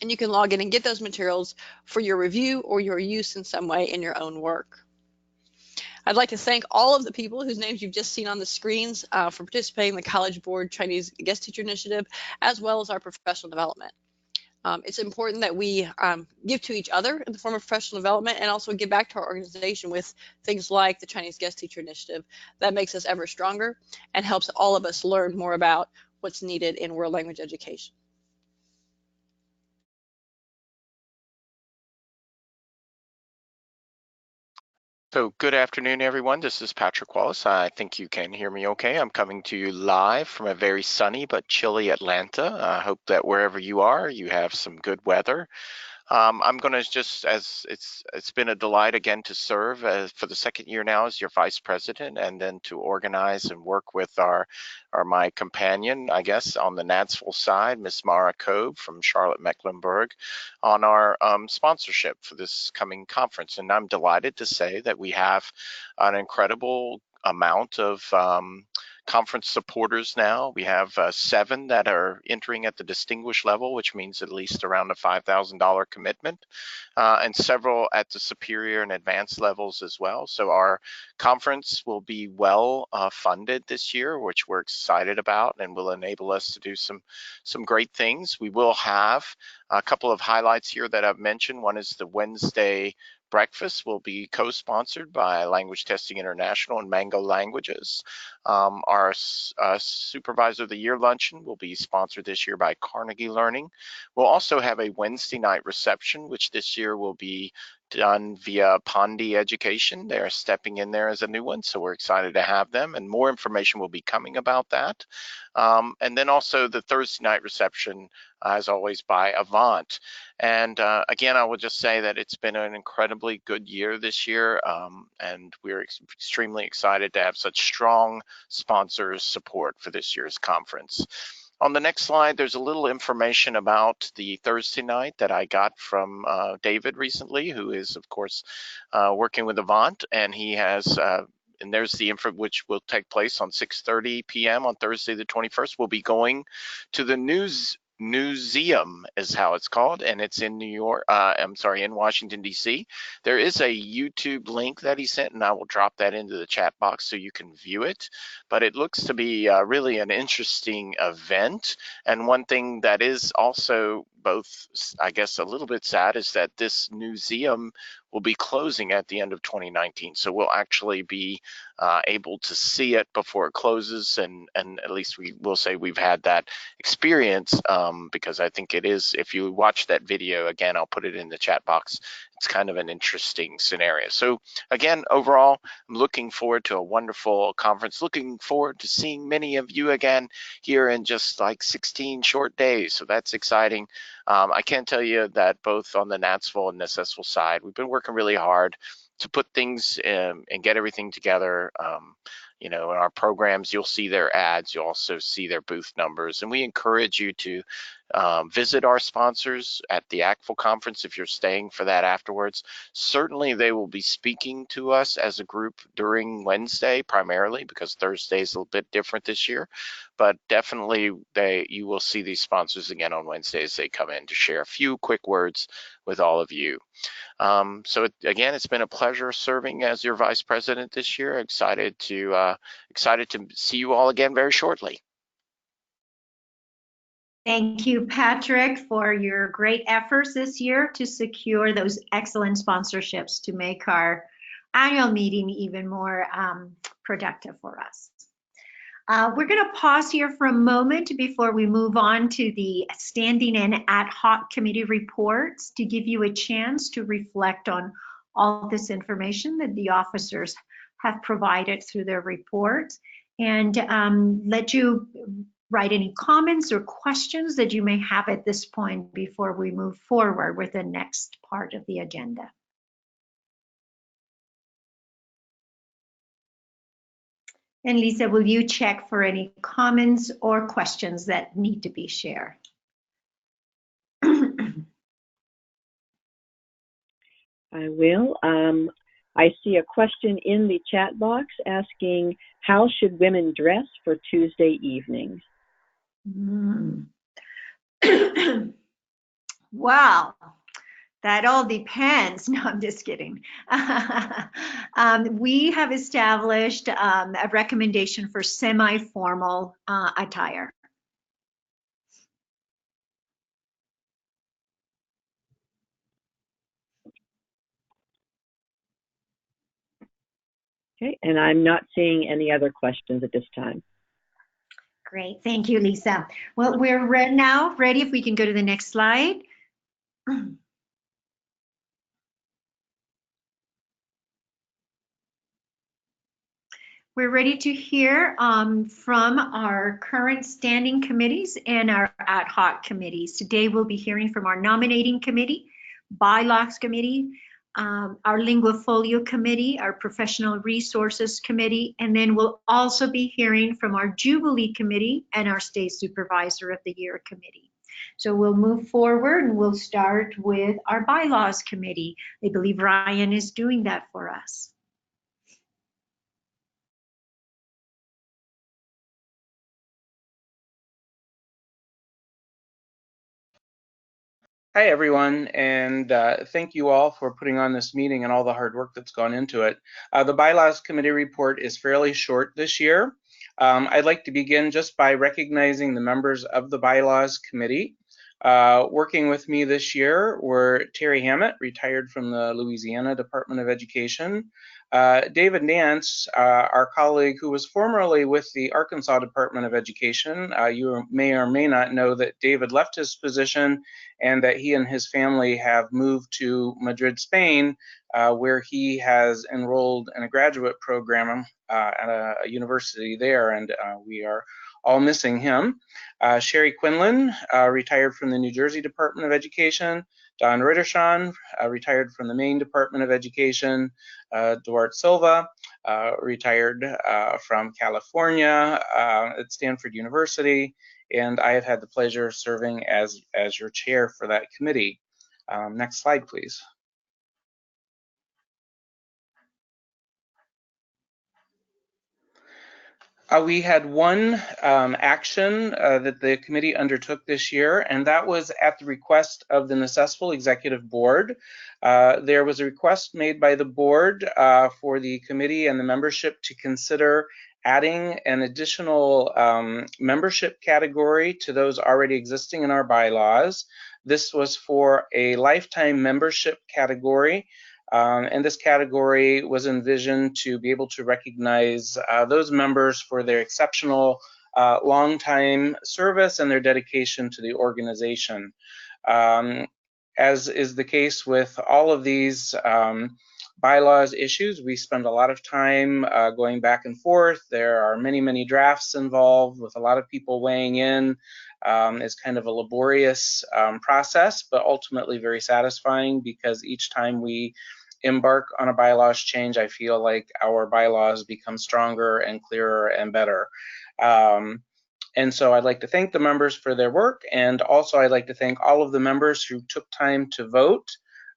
And you can log in and get those materials for your review or your use in some way in your own work. I'd like to thank all of the people whose names you've just seen on the screens for participating in the College Board Chinese Guest Teacher Initiative, as well as our professional development. It's important that we give to each other in the form of professional development and also give back to our organization with things like the Chinese Guest Teacher Initiative. That makes us ever stronger and helps all of us learn more about what's needed in world language education. So good afternoon, everyone. This is Patrick Wallace. I think you can hear me okay. I'm coming to you live from a very sunny but chilly Atlanta. I hope that wherever you are, you have some good weather. I'm going to just, as it's been a delight again to serve for the second year now as your vice president, and then to organize and work with my companion, I guess, on the NADSFL side, Miss Mara Kobe from Charlotte Mecklenburg, on our sponsorship for this coming conference. And I'm delighted to say that we have an incredible amount of conference supporters now. We have 7 that are entering at the distinguished level, which means at least around a $5,000 commitment, and several at the superior and advanced levels as well. So our conference will be well funded this year, which we're excited about, and will enable us to do some great things. We will have a couple of highlights here that I've mentioned. One is the Wednesday breakfast will be co-sponsored by Language Testing International and Mango Languages. Our Supervisor of the Year luncheon will be sponsored this year by Carnegie Learning. We'll also have a Wednesday night reception, which this year will be done via Pandi Education. They're stepping in there as a new one, so we're excited to have them, and more information will be coming about that. And then also the Thursday night reception, as always, by Avant. And again, I will just say that it's been an incredibly good year this year, and we're extremely excited to have such strong sponsors support for this year's conference. On the next slide, there's a little information about the Thursday night that I got from David recently, who is, of course, working with Avant, and he has, and there's the info which will take place on 6:30 p.m. on Thursday the 21st. We'll be going to the Newseum is how it's called, and it's in New York, in Washington, D.C. There is a YouTube link that he sent, and I will drop that into the chat box so you can view it. But it looks to be really an interesting event. And one thing that is also both, I guess, a little bit sad is that this museum will be closing at the end of 2019. So we'll actually be able to see it before it closes, and at least we will say we've had that experience, because I think it is, if you watch that video, again, I'll put it in the chat box, it's kind of an interesting scenario. So again, overall, I'm looking forward to a wonderful conference, looking forward to seeing many of you again here in just like 16 short days. So that's exciting. I can tell you that both on the NATSville and Necessville side, we've been working really hard to put things and get everything together. You know, in our programs, you'll see their ads, you'll also see their booth numbers, and we encourage you to visit our sponsors at the ACTFL conference if you're staying for that afterwards. Certainly they will be speaking to us as a group during Wednesday primarily, because Thursday is a little bit different this year, but definitely you will see these sponsors again on Wednesday as they come in to share a few quick words with all of you. Again, it's been a pleasure serving as your vice president this year. Excited to see you all again very shortly. Thank you, Patrick, for your great efforts this year to secure those excellent sponsorships to make our annual meeting even more productive for us. We're going to pause here for a moment before we move on to the standing and ad hoc committee reports to give you a chance to reflect on all this information that the officers have provided through their reports, and let you write any comments or questions that you may have at this point before we move forward with the next part of the agenda. And Lisa, will you check for any comments or questions that need to be shared? I will. I see a question in the chat box asking, how should women dress for Tuesday evenings? Wow, that all depends. No, I'm just kidding. We have established a recommendation for semi-formal attire. Okay, and I'm not seeing any other questions at this time. Great, thank you, Lisa. Well, we're now ready if we can go to the next slide. We're ready to hear from our current standing committees and our ad hoc committees. Today we'll be hearing from our nominating committee, bylaws committee, our Linguafolio committee, our professional resources committee, and then we'll also be hearing from our Jubilee committee and our state supervisor of the year committee. So we'll move forward and we'll start with our bylaws committee. I believe Ryan is doing that for us. Hi, everyone, and thank you all for putting on this meeting and all the hard work that's gone into it. The Bylaws Committee report is fairly short this year. I'd like to begin just by recognizing the members of the Bylaws Committee. Working with me this year were Terry Hammett, retired from the Louisiana Department of Education, David Nance, our colleague who was formerly with the Arkansas Department of Education. You may or may not know that David left his position and that he and his family have moved to Madrid, Spain, where he has enrolled in a graduate program at a university there, and we are all missing him. Sherry Quinlan, retired from the New Jersey Department of Education. Don Rittershawn, retired from the Maine Department of Education. Duarte Silva, retired from California at Stanford University. And I have had the pleasure of serving as your chair for that committee. Next slide, please. We had one action that the committee undertook this year, and that was at the request of the Necessville Executive Board. There was a request made by the board for the committee and the membership to consider adding an additional membership category to those already existing in our bylaws. This was for a lifetime membership category. And this category was envisioned to be able to recognize those members for their exceptional long-time service and their dedication to the organization. As is the case with all of these bylaws issues, we spend a lot of time going back and forth. There are many, many drafts involved with a lot of people weighing in. It's kind of a laborious process, but ultimately very satisfying, because each time we embark on a bylaws change, I feel like our bylaws become stronger and clearer and better. And so I'd like to thank the members for their work, and also I'd like to thank all of the members who took time to vote.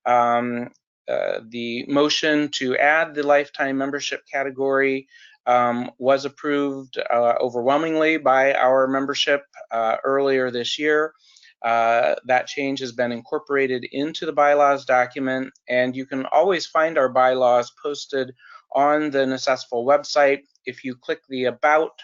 The motion to add the lifetime membership category was approved overwhelmingly by our membership earlier this year. That change has been incorporated into the bylaws document, and you can always find our bylaws posted on the Necessful website. If you click the About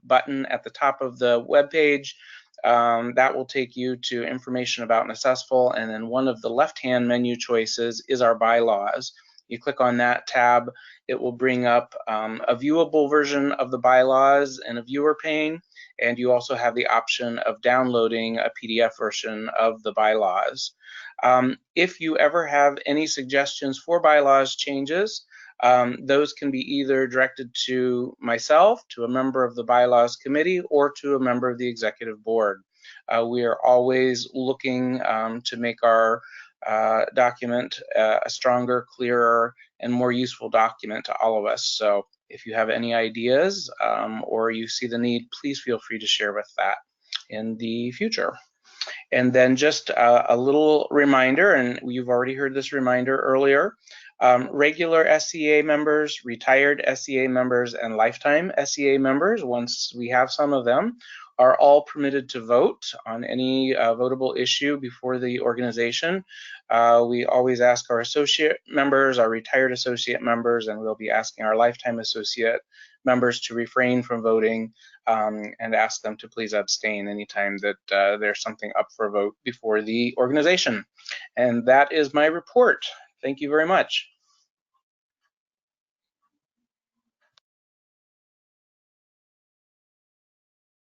button at the top of the web page, that will take you to information about Necessful, and then one of the left-hand menu choices is our bylaws. You click on that tab, it will bring up a viewable version of the bylaws and a viewer pane, and you also have the option of downloading a PDF version of the bylaws. If you ever have any suggestions for bylaws changes, those can be either directed to myself, to a member of the bylaws committee, or to a member of the executive board. We are always looking to make our document a stronger, clearer, and more useful document to all of us. So if you have any ideas or you see the need, please feel free to share with that in the future. And then just a little reminder, and you've already heard this reminder earlier, regular SCA members, retired SCA members, and lifetime SCA members, once we have some of them, are all permitted to vote on any votable issue before the organization. We always ask our associate members, our retired associate members, and we'll be asking our lifetime associate members to refrain from voting and ask them to please abstain anytime that there's something up for a vote before the organization. And that is my report. Thank you very much.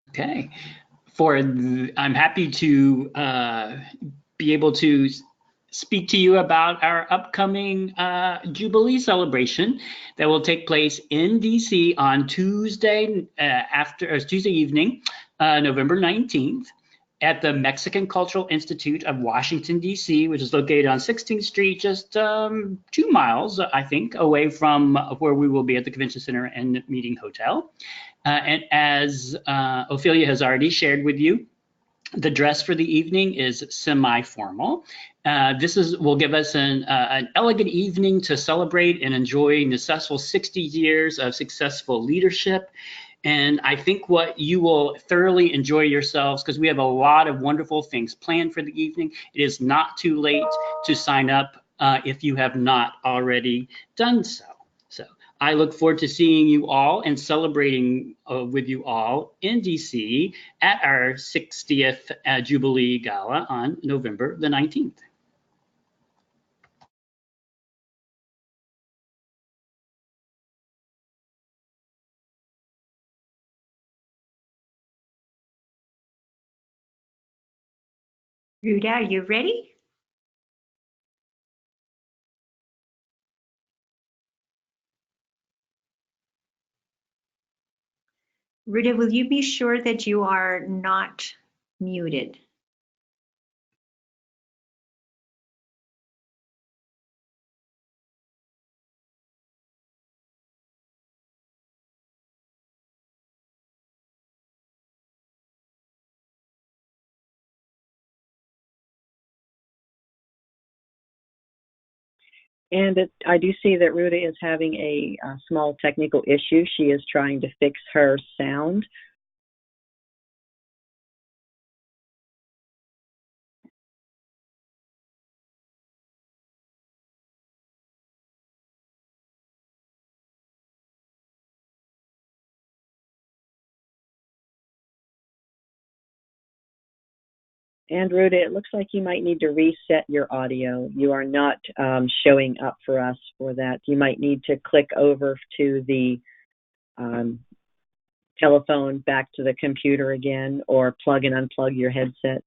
Okay. I'm happy to be able to speak to you about our upcoming Jubilee celebration that will take place in DC on Tuesday Tuesday evening, November 19th, at the Mexican Cultural Institute of Washington, D.C., which is located on 16th Street, just 2 miles, I think, away from where we will be at the Convention Center and Meeting Hotel. And as Ophelia has already shared with you, the dress for the evening is semi-formal. This will give us an elegant evening to celebrate and enjoy Necessful's 60 years of successful leadership. And I think what you will thoroughly enjoy yourselves, because we have a lot of wonderful things planned for the evening. It is not too late to sign up if you have not already done so. So I look forward to seeing you all and celebrating with you all in DC at our 60th Jubilee Gala on November the 19th. Ruta, are you ready? Ruta, will you be sure that you are not muted? And I do see that Ruta is having a small technical issue. She is trying to fix her sound. And Ruta, it looks like you might need to reset your audio. You are not showing up for us for that. You might need to click over to the telephone, back to the computer again, or plug and unplug your headset.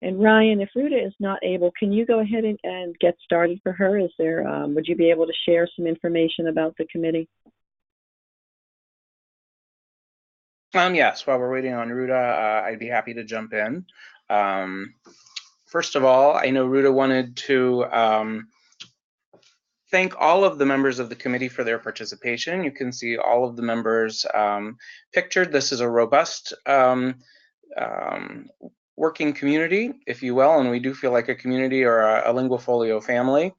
And Ryan, if Ruta is not able, can you go ahead and get started for her? Is there, would you be able to share some information about the committee? Yes, while we're waiting on Ruta, I'd be happy to jump in. First of all, I know Ruta wanted to thank all of the members of the committee for their participation. You can see all of the members pictured. This is a robust working community, if you will, and we do feel like a community or a Linguafolio family.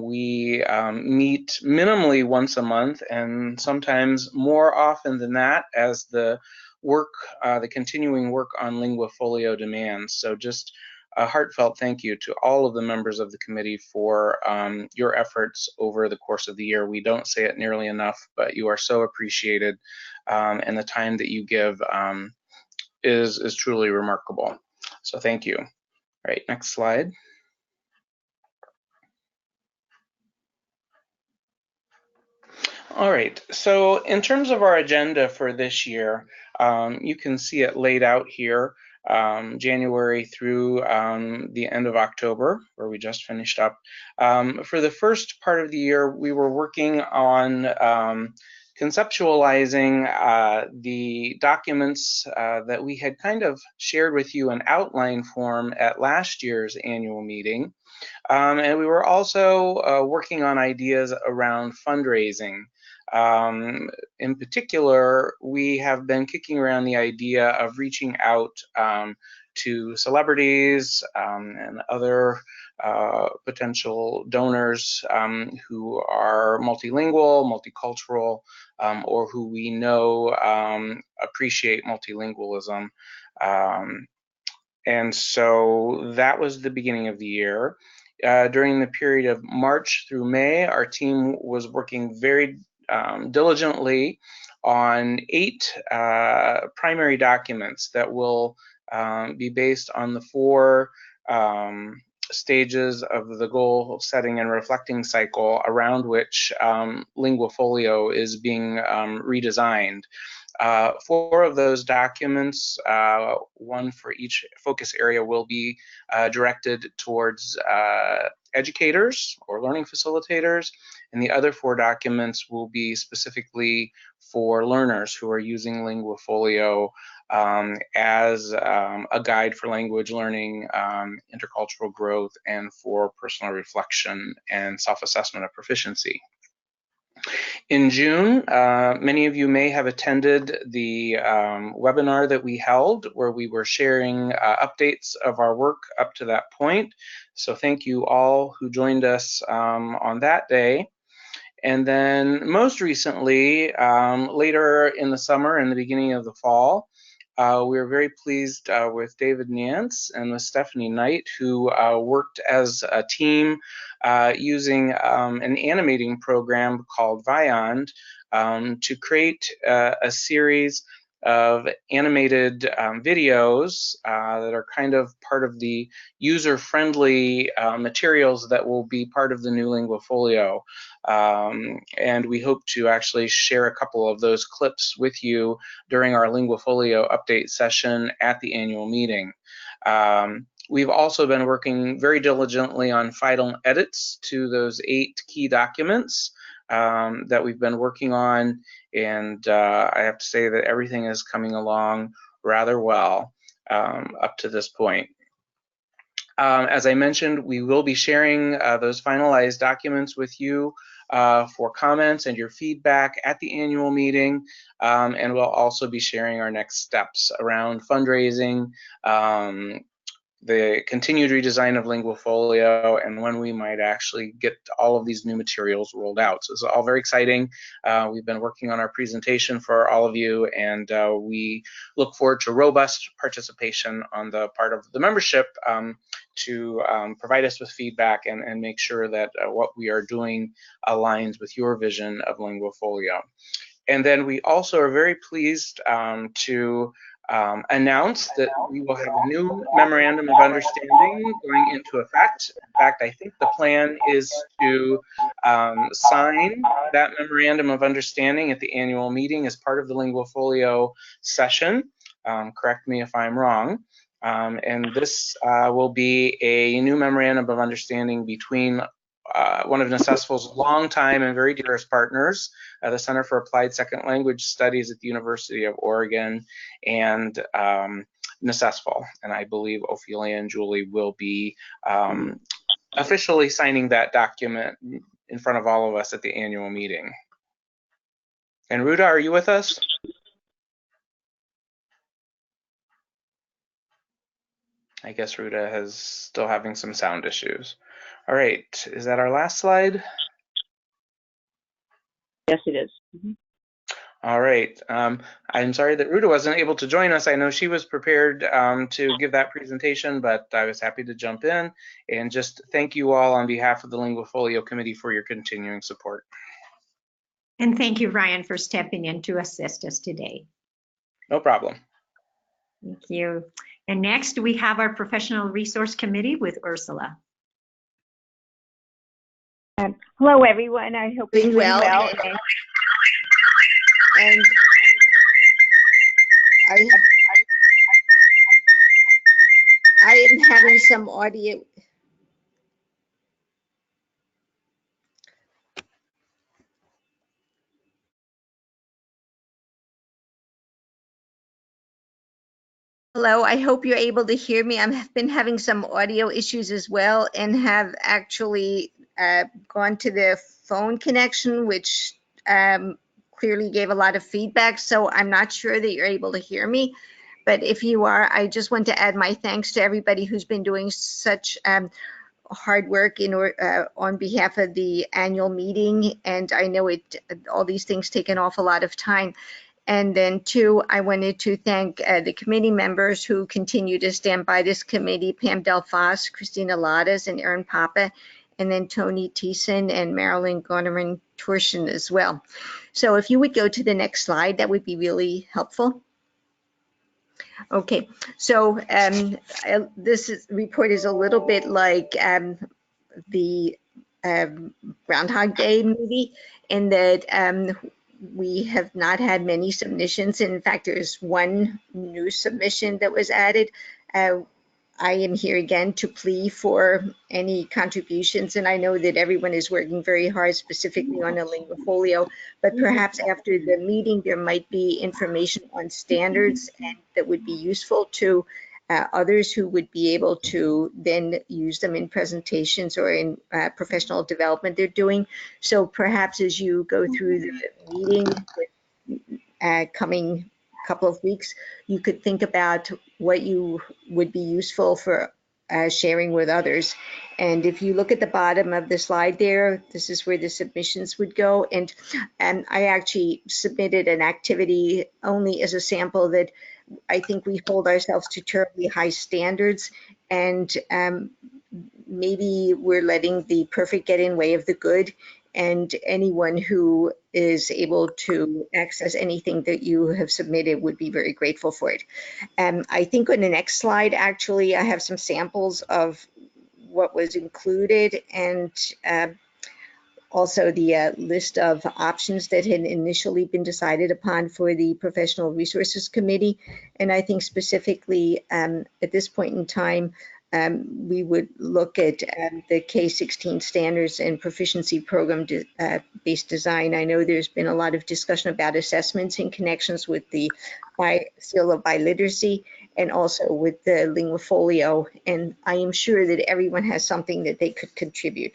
We meet minimally once a month, and sometimes more often than that as the work, the continuing work on Linguafolio demands. So just a heartfelt thank you to all of the members of the committee for your efforts over the course of the year. We don't say it nearly enough, but you are so appreciated, and the time that you give is truly remarkable. So thank you. All right, next slide. All right, so in terms of our agenda for this year, you can see it laid out here, January through the end of October, where we just finished up. For the first part of the year, we were working on conceptualizing the documents that we had kind of shared with you in outline form at last year's annual meeting. And we were also working on ideas around fundraising. In particular, we have been kicking around the idea of reaching out to celebrities and other potential donors who are multilingual, multicultural, or who we know appreciate multilingualism. And so that was the beginning of the year. During the period of March through May, our team was working very diligently on 8 primary documents that will be based on the 4 stages of the goal setting and reflecting cycle around which Linguafolio is being redesigned. 4 of those documents, one for each focus area, will be directed towards educators or learning facilitators, and the other 4 documents will be specifically for learners who are using Linguafolio as a guide for language learning, intercultural growth, and for personal reflection and self-assessment of proficiency. In June, many of you may have attended the webinar that we held where we were sharing updates of our work up to that point. So thank you all who joined us on that day. And then most recently, later in the summer and the beginning of the fall, we were very pleased with David Nance and with Stephanie Knight, who worked as a team using an animating program called Vyond to create a series of animated videos that are kind of part of the user-friendly materials that will be part of the new Linguafolio. And we hope to actually share a couple of those clips with you during our Linguafolio update session at the annual meeting. We've also been working very diligently on final edits to those 8 key documents that we've been working on, and I have to say that everything is coming along rather well up to this point. As I mentioned, we will be sharing those finalized documents with you for comments and your feedback at the annual meeting, and we'll also be sharing our next steps around fundraising, the continued redesign of Linguafolio, and when we might actually get all of these new materials rolled out. So it's all very exciting. We've been working on our presentation for all of you, and we look forward to robust participation on the part of the membership to provide us with feedback and make sure that what we are doing aligns with your vision of Linguafolio. And then we also are very pleased to announce that we will have a new memorandum of understanding going into effect. In fact, I think the plan is to sign that memorandum of understanding at the annual meeting as part of the Linguafolio session. Correct me if I'm wrong. And this will be a new memorandum of understanding between one of NACESFL's longtime and very dearest partners, the Center for Applied Second Language Studies at the University of Oregon, and NACESFL. And I believe Ophelia and Julie will be officially signing that document in front of all of us at the annual meeting. And Ruta, are you with us? I guess Ruta is still having some sound issues. All right, is that our last slide? Yes, it is. Mm-hmm. All right, I'm sorry that Ruta wasn't able to join us. I know she was prepared to give that presentation, but I was happy to jump in and just thank you all on behalf of the Linguafolio Committee for your continuing support. And thank you, Ryan, for stepping in to assist us today. No problem. Thank you. And next we have our Professional Resource Committee with Ursula. Hello, everyone. I hope you're doing well. And I am having some audio. Hello, I hope you're able to hear me. I've been having some audio issues as well and have actually gone to the phone connection, which clearly gave a lot of feedback. So I'm not sure that you're able to hear me. But if you are, I just want to add my thanks to everybody who's been doing such hard work on behalf of the annual meeting. And I know all these things take an awful lot of time. And then two, I wanted to thank the committee members who continue to stand by this committee, Pam Delfas, Christina Ladas, and Erin Papa, and then Tony Thiessen and Marilyn Gonerman-Torshin as well. So if you would go to the next slide, that would be really helpful. Okay, so this report is a little bit like the Groundhog Day movie in that we have not had many submissions. In fact, there's one new submission that was added. I am here again to plea for any contributions, and I know that everyone is working very hard specifically on a Linguafolio, but perhaps after the meeting there might be information on standards and that would be useful to others who would be able to then use them in presentations or in professional development they're doing. So perhaps as you go through the meeting coming couple of weeks, you could think about what you would be useful for sharing with others. And if you look at the bottom of the slide there, this is where the submissions would go. And I actually submitted an activity only as a sample that I think we hold ourselves to terribly high standards, and maybe we're letting the perfect get in way of the good. And anyone who is able to access anything that you have submitted would be very grateful for it. I think on the next slide, actually, I have some samples of what was included and also the list of options that had initially been decided upon for the Professional Resources Committee. And I think specifically at this point in time, we would look at the K-16 standards and proficiency program based design. I know there's been a lot of discussion about assessments in connections with the seal of biliteracy and also with the Linguafolio. And I am sure that everyone has something that they could contribute.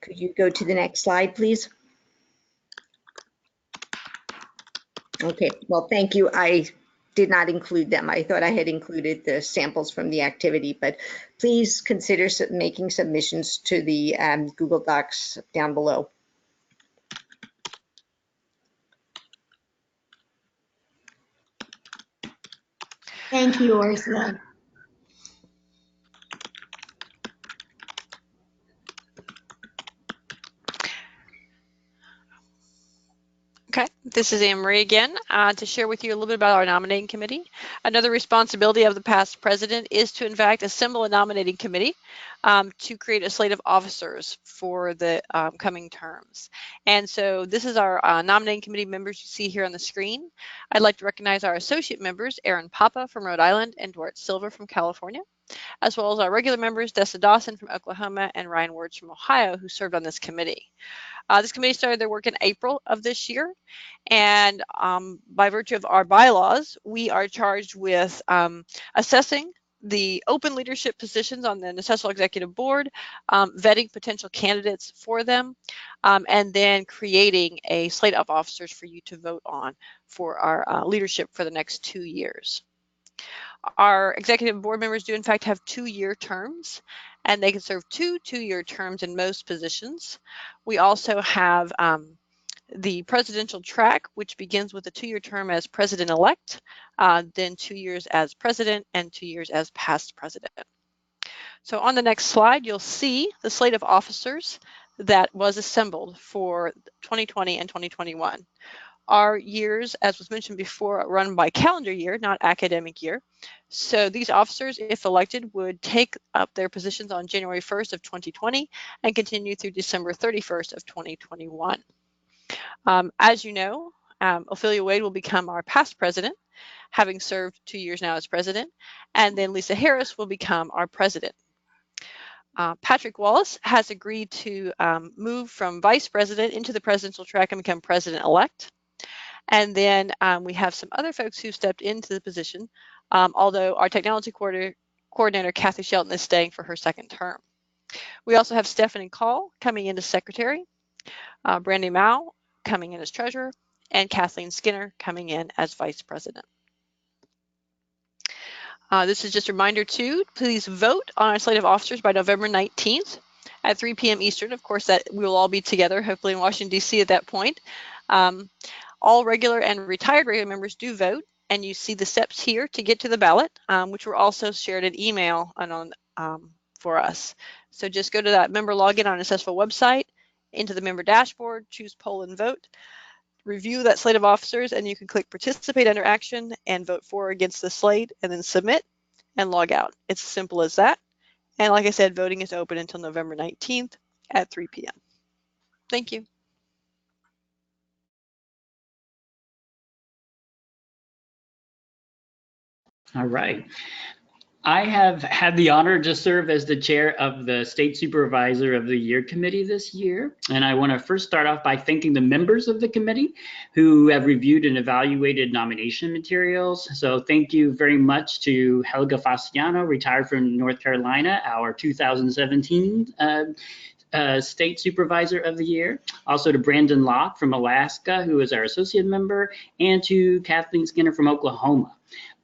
Could you go to the next slide, please? Okay, well, thank you. I did not include them. I thought I had included the samples from the activity, but please consider making submissions to the Google Docs down below. Thank you, Ursula. Okay, This is Anne Marie again to share with you a little bit about our nominating committee. Another responsibility of the past president is to, in fact, assemble a nominating committee to create a slate of officers for the coming terms. And so this is our nominating committee members you see here on the screen. I'd like to recognize our associate members, Aaron Papa from Rhode Island and Duarte Silva from California, as well as our regular members, Dessa Dawson from Oklahoma and Ryan Words from Ohio, who served on this committee. This committee started their work in April of this year, and by virtue of our bylaws, we are charged with assessing the open leadership positions on the Nacessville Executive Board, vetting potential candidates for them, and then creating a slate of officers for you to vote on for our leadership for the next 2 years. Our executive board members do in fact have 2-year terms, and they can serve 2 2-year terms in most positions. We also have the presidential track, which begins with a 2-year term as president-elect, then 2 years as president and 2 years as past president. So on the next slide, you'll see the slate of officers that was assembled for 2020 and 2021. Our years, as was mentioned before, are run by calendar year, not academic year. So these officers, if elected, would take up their positions on January 1st of 2020 and continue through December 31st of 2021. As you know, Ophelia Wade will become our past president, having served 2 years now as president, and then Lisa Harris will become our president. Patrick Wallace has agreed to move from vice president into the presidential track and become president-elect. And then we have some other folks who stepped into the position, although our technology coordinator, Kathy Shelton, is staying for her 2nd term. We also have Stephanie Call coming in as secretary, Brandy Mao coming in as treasurer, and Kathleen Skinner coming in as vice president. This is just a reminder too, please vote on our slate of officers by November 19th at 3 p.m. Eastern. Of course, that we will all be together, hopefully in Washington, D.C. at that point. All regular and retired regular members do vote, and you see the steps here to get to the ballot, which were also shared in email and for us. So just go to that member login on the Nacessville website, into the member dashboard, choose poll and vote, review that slate of officers, and you can click participate under action and vote for or against the slate, and then submit and log out. It's as simple as that. And like I said, voting is open until November 19th at 3 p.m. Thank you. All right. I have had the honor to serve as the chair of the State Supervisor of the Year Committee this year. And I want to first start off by thanking the members of the committee who have reviewed and evaluated nomination materials. So thank you very much to Helga Fastiano, retired from North Carolina, our 2017 State Supervisor of the Year. Also to Brandon Locke from Alaska, who is our associate member, and to Kathleen Skinner from Oklahoma.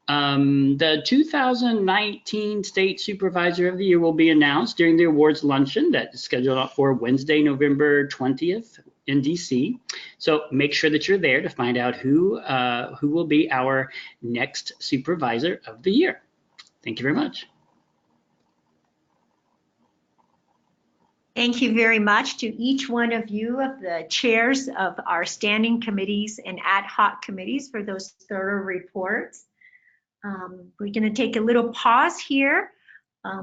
The 2019 State Supervisor of the Year will be announced during the awards luncheon that is scheduled for Wednesday, November 20th in DC. So make sure that you're there to find out who will be our next Supervisor of the Year. Thank you very much. Thank you very much to each one of you, of the chairs of our standing committees and ad hoc committees, for those thorough reports. We're going to take a little pause here.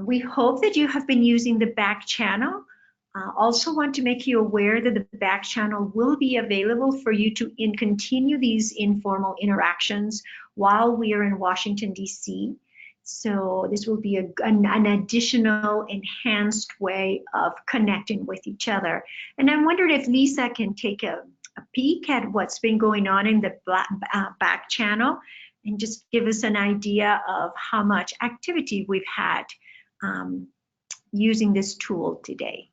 We hope that you have been using the back channel. Also want to make you aware that the back channel will be available for you to continue these informal interactions while we are in Washington, D.C. So this will be an additional enhanced way of connecting with each other. And I wondered if Lisa can take a peek at what's been going on in the back channel and just give us an idea of how much activity we've had using this tool today.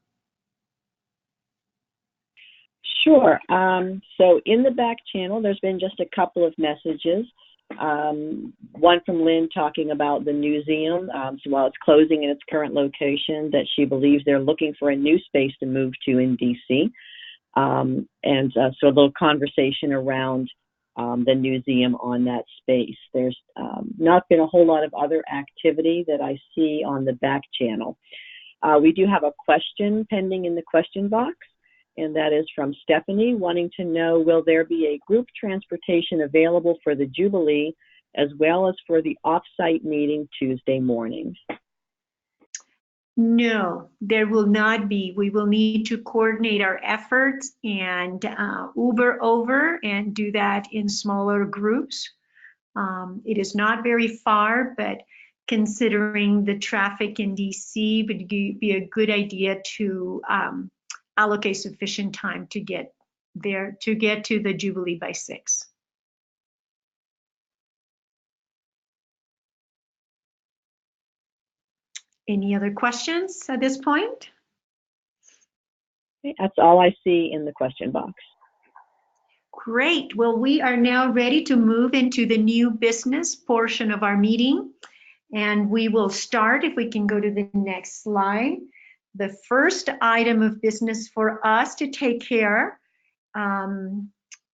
Sure. So in the back channel, there's been just a couple of messages. One from Lynn talking about the museum. So while it's closing in its current location, that she believes they're looking for a new space to move to in DC. So a little conversation around the museum on that space. There's not been a whole lot of other activity that I see on the back channel. We do have a question pending in the question box. And that is from Stephanie, wanting to know, will there be a group transportation available for the Jubilee as well as for the off-site meeting Tuesday morning? No, there will not be. We will need to coordinate our efforts and Uber over and do that in smaller groups. It is not very far, but considering the traffic in DC, it would be a good idea to allocate sufficient time to get there, to get to the Jubilee by 6. Any other questions at this point? Okay, that's all I see in the question box. Great. Well, we are now ready to move into the new business portion of our meeting. And we will start, if we can go to the next slide. The first item of business for us to take care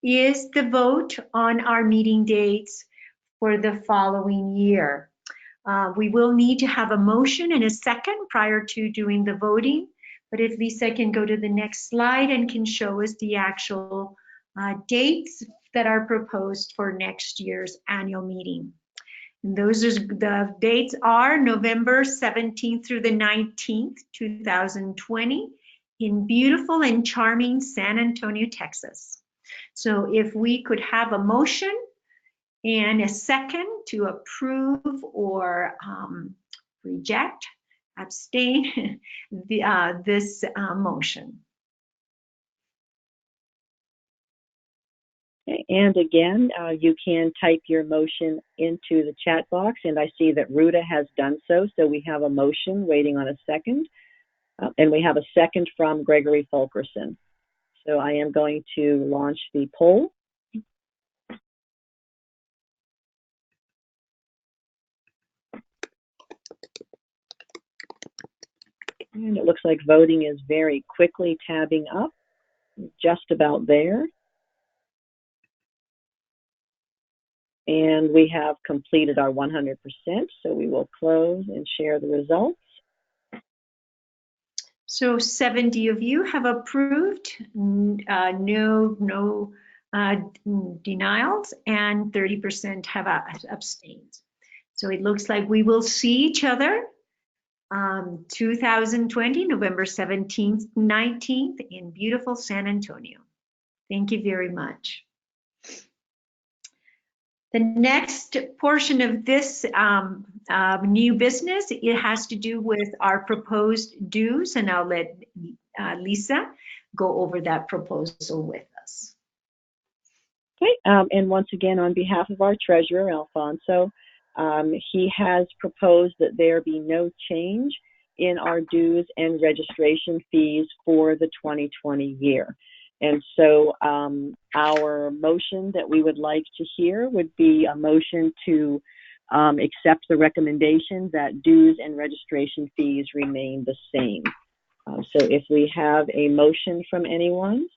is the vote on our meeting dates for the following year. We will need to have a motion and a second prior to doing the voting. But if Lisa can go to the next slide and can show us the actual dates that are proposed for next year's annual meeting. And the dates are November 17th through the 19th, 2020 in beautiful and charming San Antonio, Texas. So if we could have a motion and a second to approve or reject, abstain this motion. And again, you can type your motion into the chat box, and I see that Ruta has done so. So we have a motion waiting on a second, and we have a second from Gregory Fulkerson. So I am going to launch the poll. And it looks like voting is very quickly tabbing up, just about there. And we have completed our 100%, so we will close and share the results. So 70 of you have approved, no denials, and 30% have abstained. So it looks like we will see each other 2020, November 17th, 19th in beautiful San Antonio. Thank you very much. The next portion of this new business, it has to do with our proposed dues, and I'll let Lisa go over that proposal with us. Okay, and once again, on behalf of our treasurer, Alfonso, he has proposed that there be no change in our dues and registration fees for the 2020 year. And so our motion that we would like to hear would be a motion to accept the recommendation that dues and registration fees remain the same. So if we have a motion from anyone.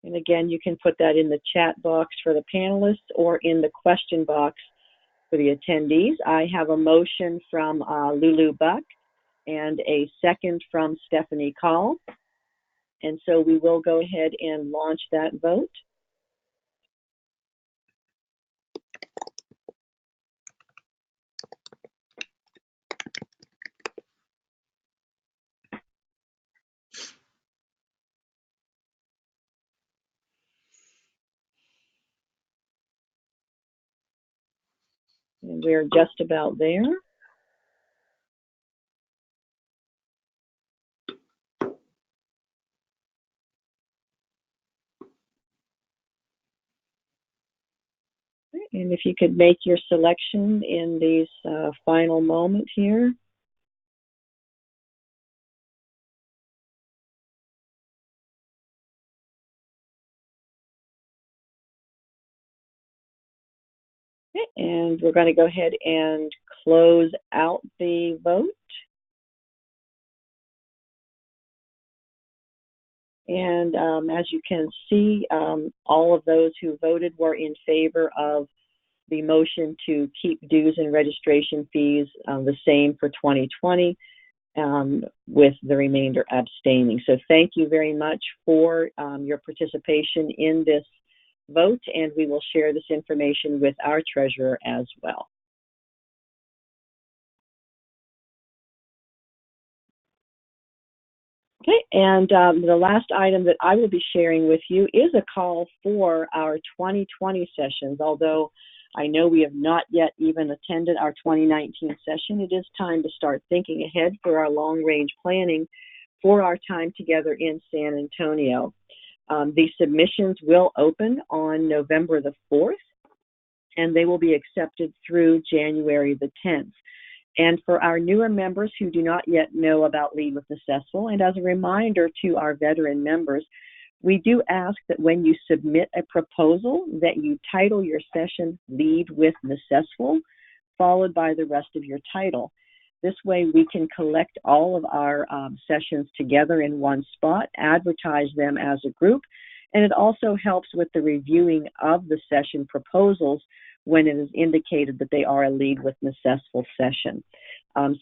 And again, you can put that in the chat box for the panelists or in the question box for the attendees. I have a motion from Lulu Buck and a second from Stephanie Call. And so we will go ahead and launch that vote. And we're just about there. And if you could make your selection in these final moments here. Okay, and we're going to go ahead and close out the vote. And as you can see, all of those who voted were in favor of the motion to keep dues and registration fees the same for 2020, with the remainder abstaining. So thank you very much for your participation in this vote, and we will share this information with our treasurer as well. Okay, and the last item that I will be sharing with you is a call for our 2020 sessions. Although I know we have not yet even attended our 2019 session, it is time to start thinking ahead for our long-range planning for our time together in San Antonio. The submissions will open on November the 4th, and they will be accepted through January the 10th. And for our newer members who do not yet know about Lead with Nacessful, and as a reminder to our veteran members, we do ask that when you submit a proposal that you title your session Lead with Nacessful, followed by the rest of your title. This way we can collect all of our sessions together in one spot, advertise them as a group, and it also helps with the reviewing of the session proposals when it is indicated that they are a Lead with Nacessful session.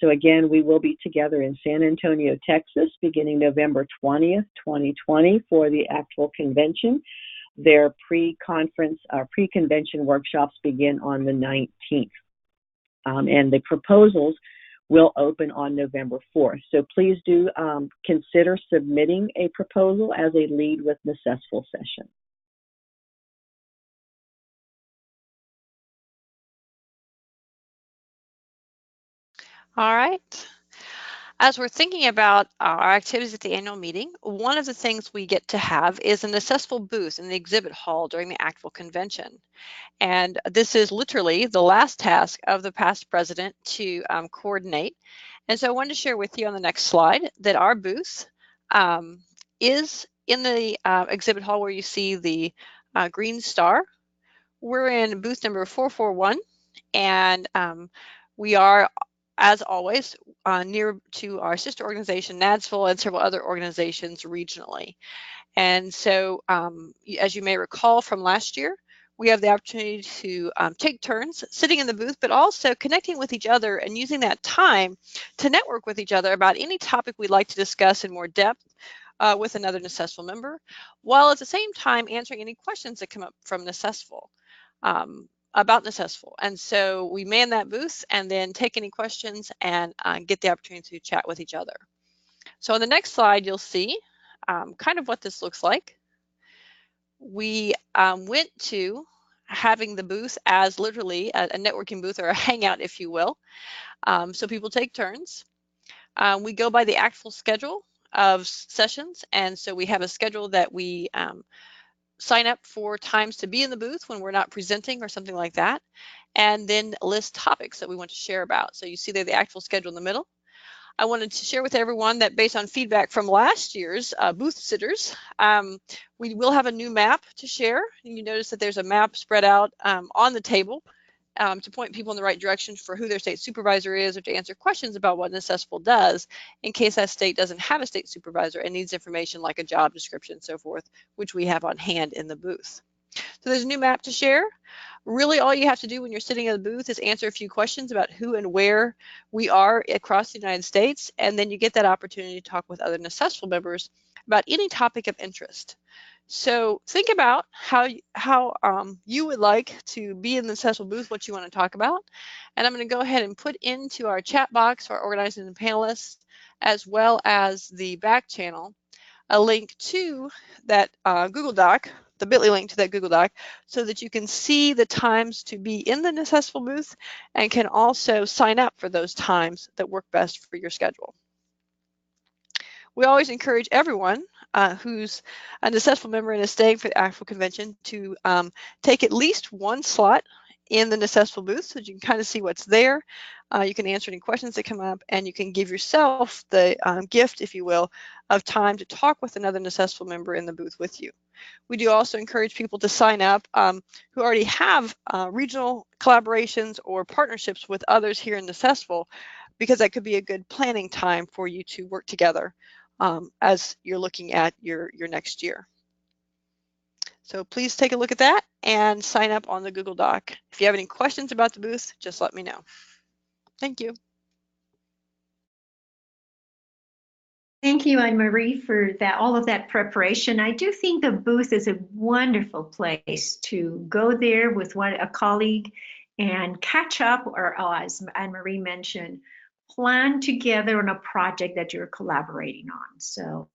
So again, we will be together in San Antonio, Texas, beginning November 20th, 2020 for the actual convention. Their pre-conference, pre-convention workshops begin on the 19th. And the proposals will open on November 4th. So please do consider submitting a proposal as a Lead with Nacessful session. All right. As we're thinking about our activities at the annual meeting, one of the things we get to have is a Nacessful booth in the exhibit hall during the actual convention. And this is literally the last task of the past president to coordinate. And so I wanted to share with you on the next slide that our booth is in the exhibit hall where you see the green star. We're in booth number 441, and we are, as always, near to our sister organization, NADSville, and several other organizations regionally. And so, as you may recall from last year, we have the opportunity to take turns sitting in the booth, but also connecting with each other and using that time to network with each other about any topic we'd like to discuss in more depth with another Nacessful member, while at the same time answering any questions that come up from Nacessful. About Nacessful. And so we man that booth and then take any questions and get the opportunity to chat with each other. So on the next slide, you'll see kind of what this looks like. We went to having the booth as literally a networking booth or a hangout, if you will. So people take turns. We go by the actual schedule of sessions. And so we have a schedule that we sign up for times to be in the booth when we're not presenting or something like that, and then list topics that we want to share about. So you see there the actual schedule in the middle. I wanted to share with everyone that based on feedback from last year's booth sitters, we will have a new map to share. And you notice that there's a map spread out on the table to point people in the right direction for who their state supervisor is, or to answer questions about what Nacessful does in case that state doesn't have a state supervisor and needs information like a job description and so forth, which we have on hand in the booth. So there's a new map to share. Really all you have to do when you're sitting in the booth is answer a few questions about who and where we are across the United States, and then you get that opportunity to talk with other Nacessful members about any topic of interest. So think about how you would like to be in the Nacessful booth, what you want to talk about. And I'm going to go ahead and put into our chat box for our organizers and panelists, as well as the back channel, a link to that Google Doc, the bit.ly link to that Google Doc, so that you can see the times to be in the Nacessful booth and can also sign up for those times that work best for your schedule. We always encourage everyone who's a Nacessful member and is staying for the actual convention to take at least one slot in the Nacessful booth so that you can kind of see what's there. You can answer any questions that come up, and you can give yourself the gift, if you will, of time to talk with another Nacessful member in the booth with you. We do also encourage people to sign up who already have regional collaborations or partnerships with others here in Nacessful, because that could be a good planning time for you to work together as you're looking at your next year. So please take a look at that and sign up on the Google Doc. If you have any questions about the booth, just let me know. Thank you. Thank you, Anne-Marie, for that, all of that preparation. I do think the booth is a wonderful place to go there with a colleague and catch up, or as Anne-Marie mentioned, plan together on a project that you're collaborating on. So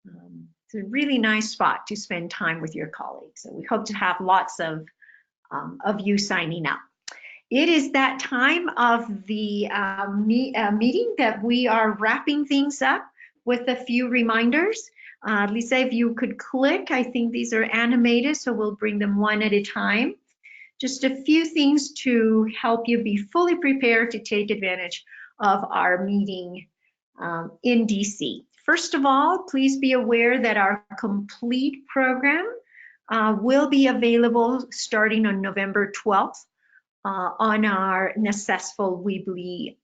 it's a really nice spot to spend time with your colleagues. So we hope to have lots of you signing up. It is that time of the meeting that we are wrapping things up with a few reminders. Lisa, if you could click, I think these are animated, so we'll bring them one at a time. Just a few things to help you be fully prepared to take advantage of our meeting in DC. First of all, please be aware that our complete program will be available starting on November 12th. On our NACESFL Weebly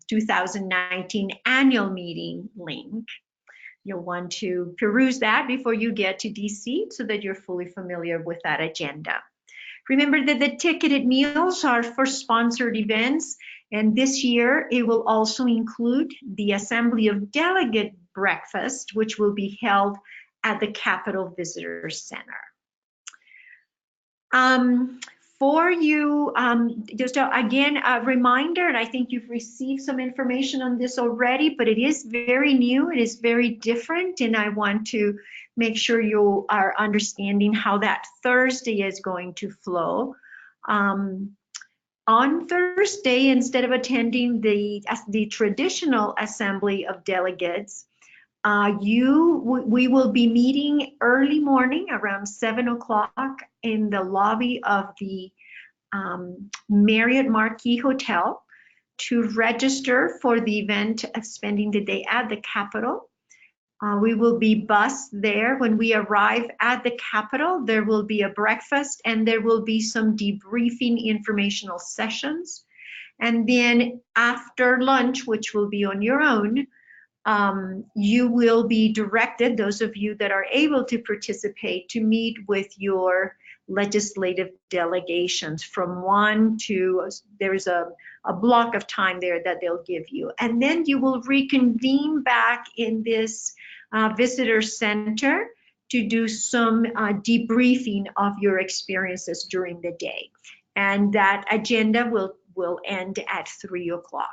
2019 annual meeting link. You'll want to peruse that before you get to DC so that you're fully familiar with that agenda. Remember that the ticketed meals are for sponsored events, and this year it will also include the Assembly of Delegate breakfast, which will be held at the Capitol Visitor Center. For you, just again, a reminder, and I think you've received some information on this already, but it is very new, it is very different, and I want to make sure you are understanding how that Thursday is going to flow. On Thursday, instead of attending the traditional Assembly of Delegates, we will be meeting early morning around 7 o'clock in the lobby of the Marriott Marquis Hotel to register for the event of spending the day at the Capitol. We will be bused there. When we arrive at the Capitol, there will be a breakfast and there will be some debriefing informational sessions. And then after lunch, which will be on your own, you will be directed, those of you that are able to participate, to meet with your legislative delegations from 1 to, there's a block of time there that they'll give you. And then you will reconvene back in this visitor center to do some debriefing of your experiences during the day. And that agenda will end at 3 o'clock.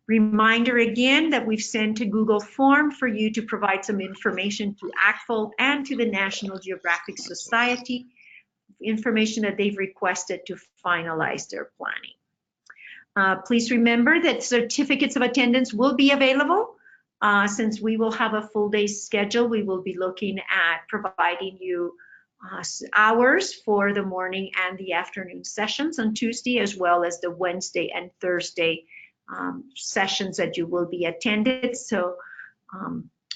Reminder again that we've sent a Google form for you to provide some information to ACTFL and to the National Geographic Society, information that they've requested to finalize their planning. Please remember that certificates of attendance will be available. Since we will have a full day schedule, we will be looking at providing you hours for the morning and the afternoon sessions on Tuesday, as well as the Wednesday and Thursday sessions that you will be attended. So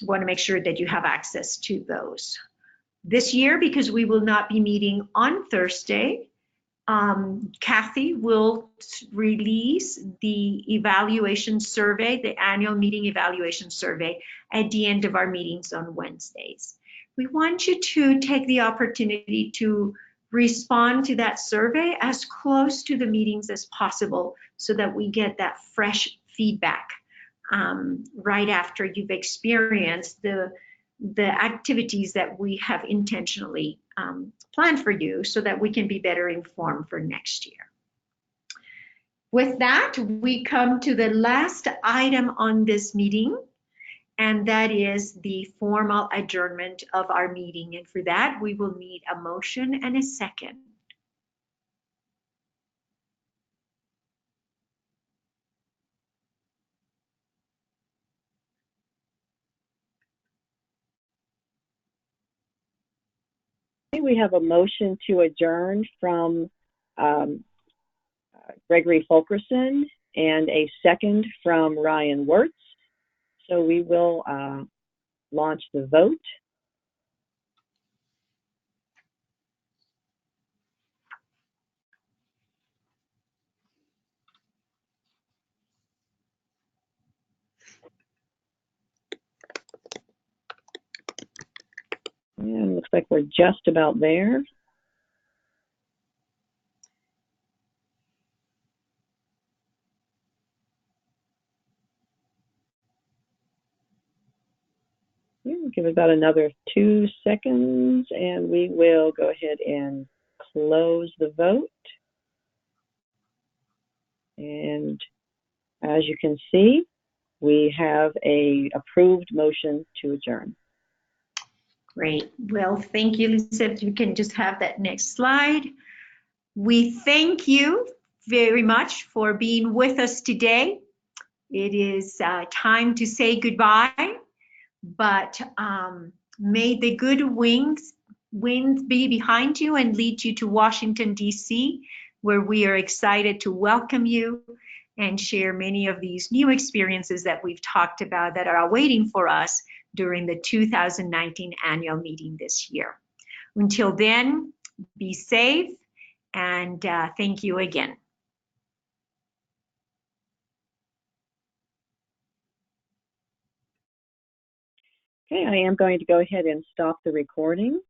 want to make sure that you have access to those. This year, because we will not be meeting on Thursday, Kathy will release the evaluation survey, the annual meeting evaluation survey, at the end of our meetings on Wednesdays. We want you to take the opportunity to respond to that survey as close to the meetings as possible so that we get that fresh feedback right after you've experienced the activities that we have intentionally planned for you so that we can be better informed for next year. With that, we come to the last item on this meeting, and that is the formal adjournment of our meeting. And for that, we will need a motion and a second. We have a motion to adjourn from Gregory Fulkerson and a second from Ryan Wirtz. So we will launch the vote. And Looks like we're just about there. We'll give it about another 2 seconds and we will go ahead and close the vote. And as you can see, we have a approved motion to adjourn. Great. Well, thank you, Lisa. If you can just have that next slide. We thank you very much for being with us today. It is time to say goodbye, but may the good winds be behind you and lead you to Washington, D.C., where we are excited to welcome you and share many of these new experiences that we've talked about that are awaiting for us during the 2019 annual meeting this year. Until then, be safe and thank you again. Okay, I am going to go ahead and stop the recording.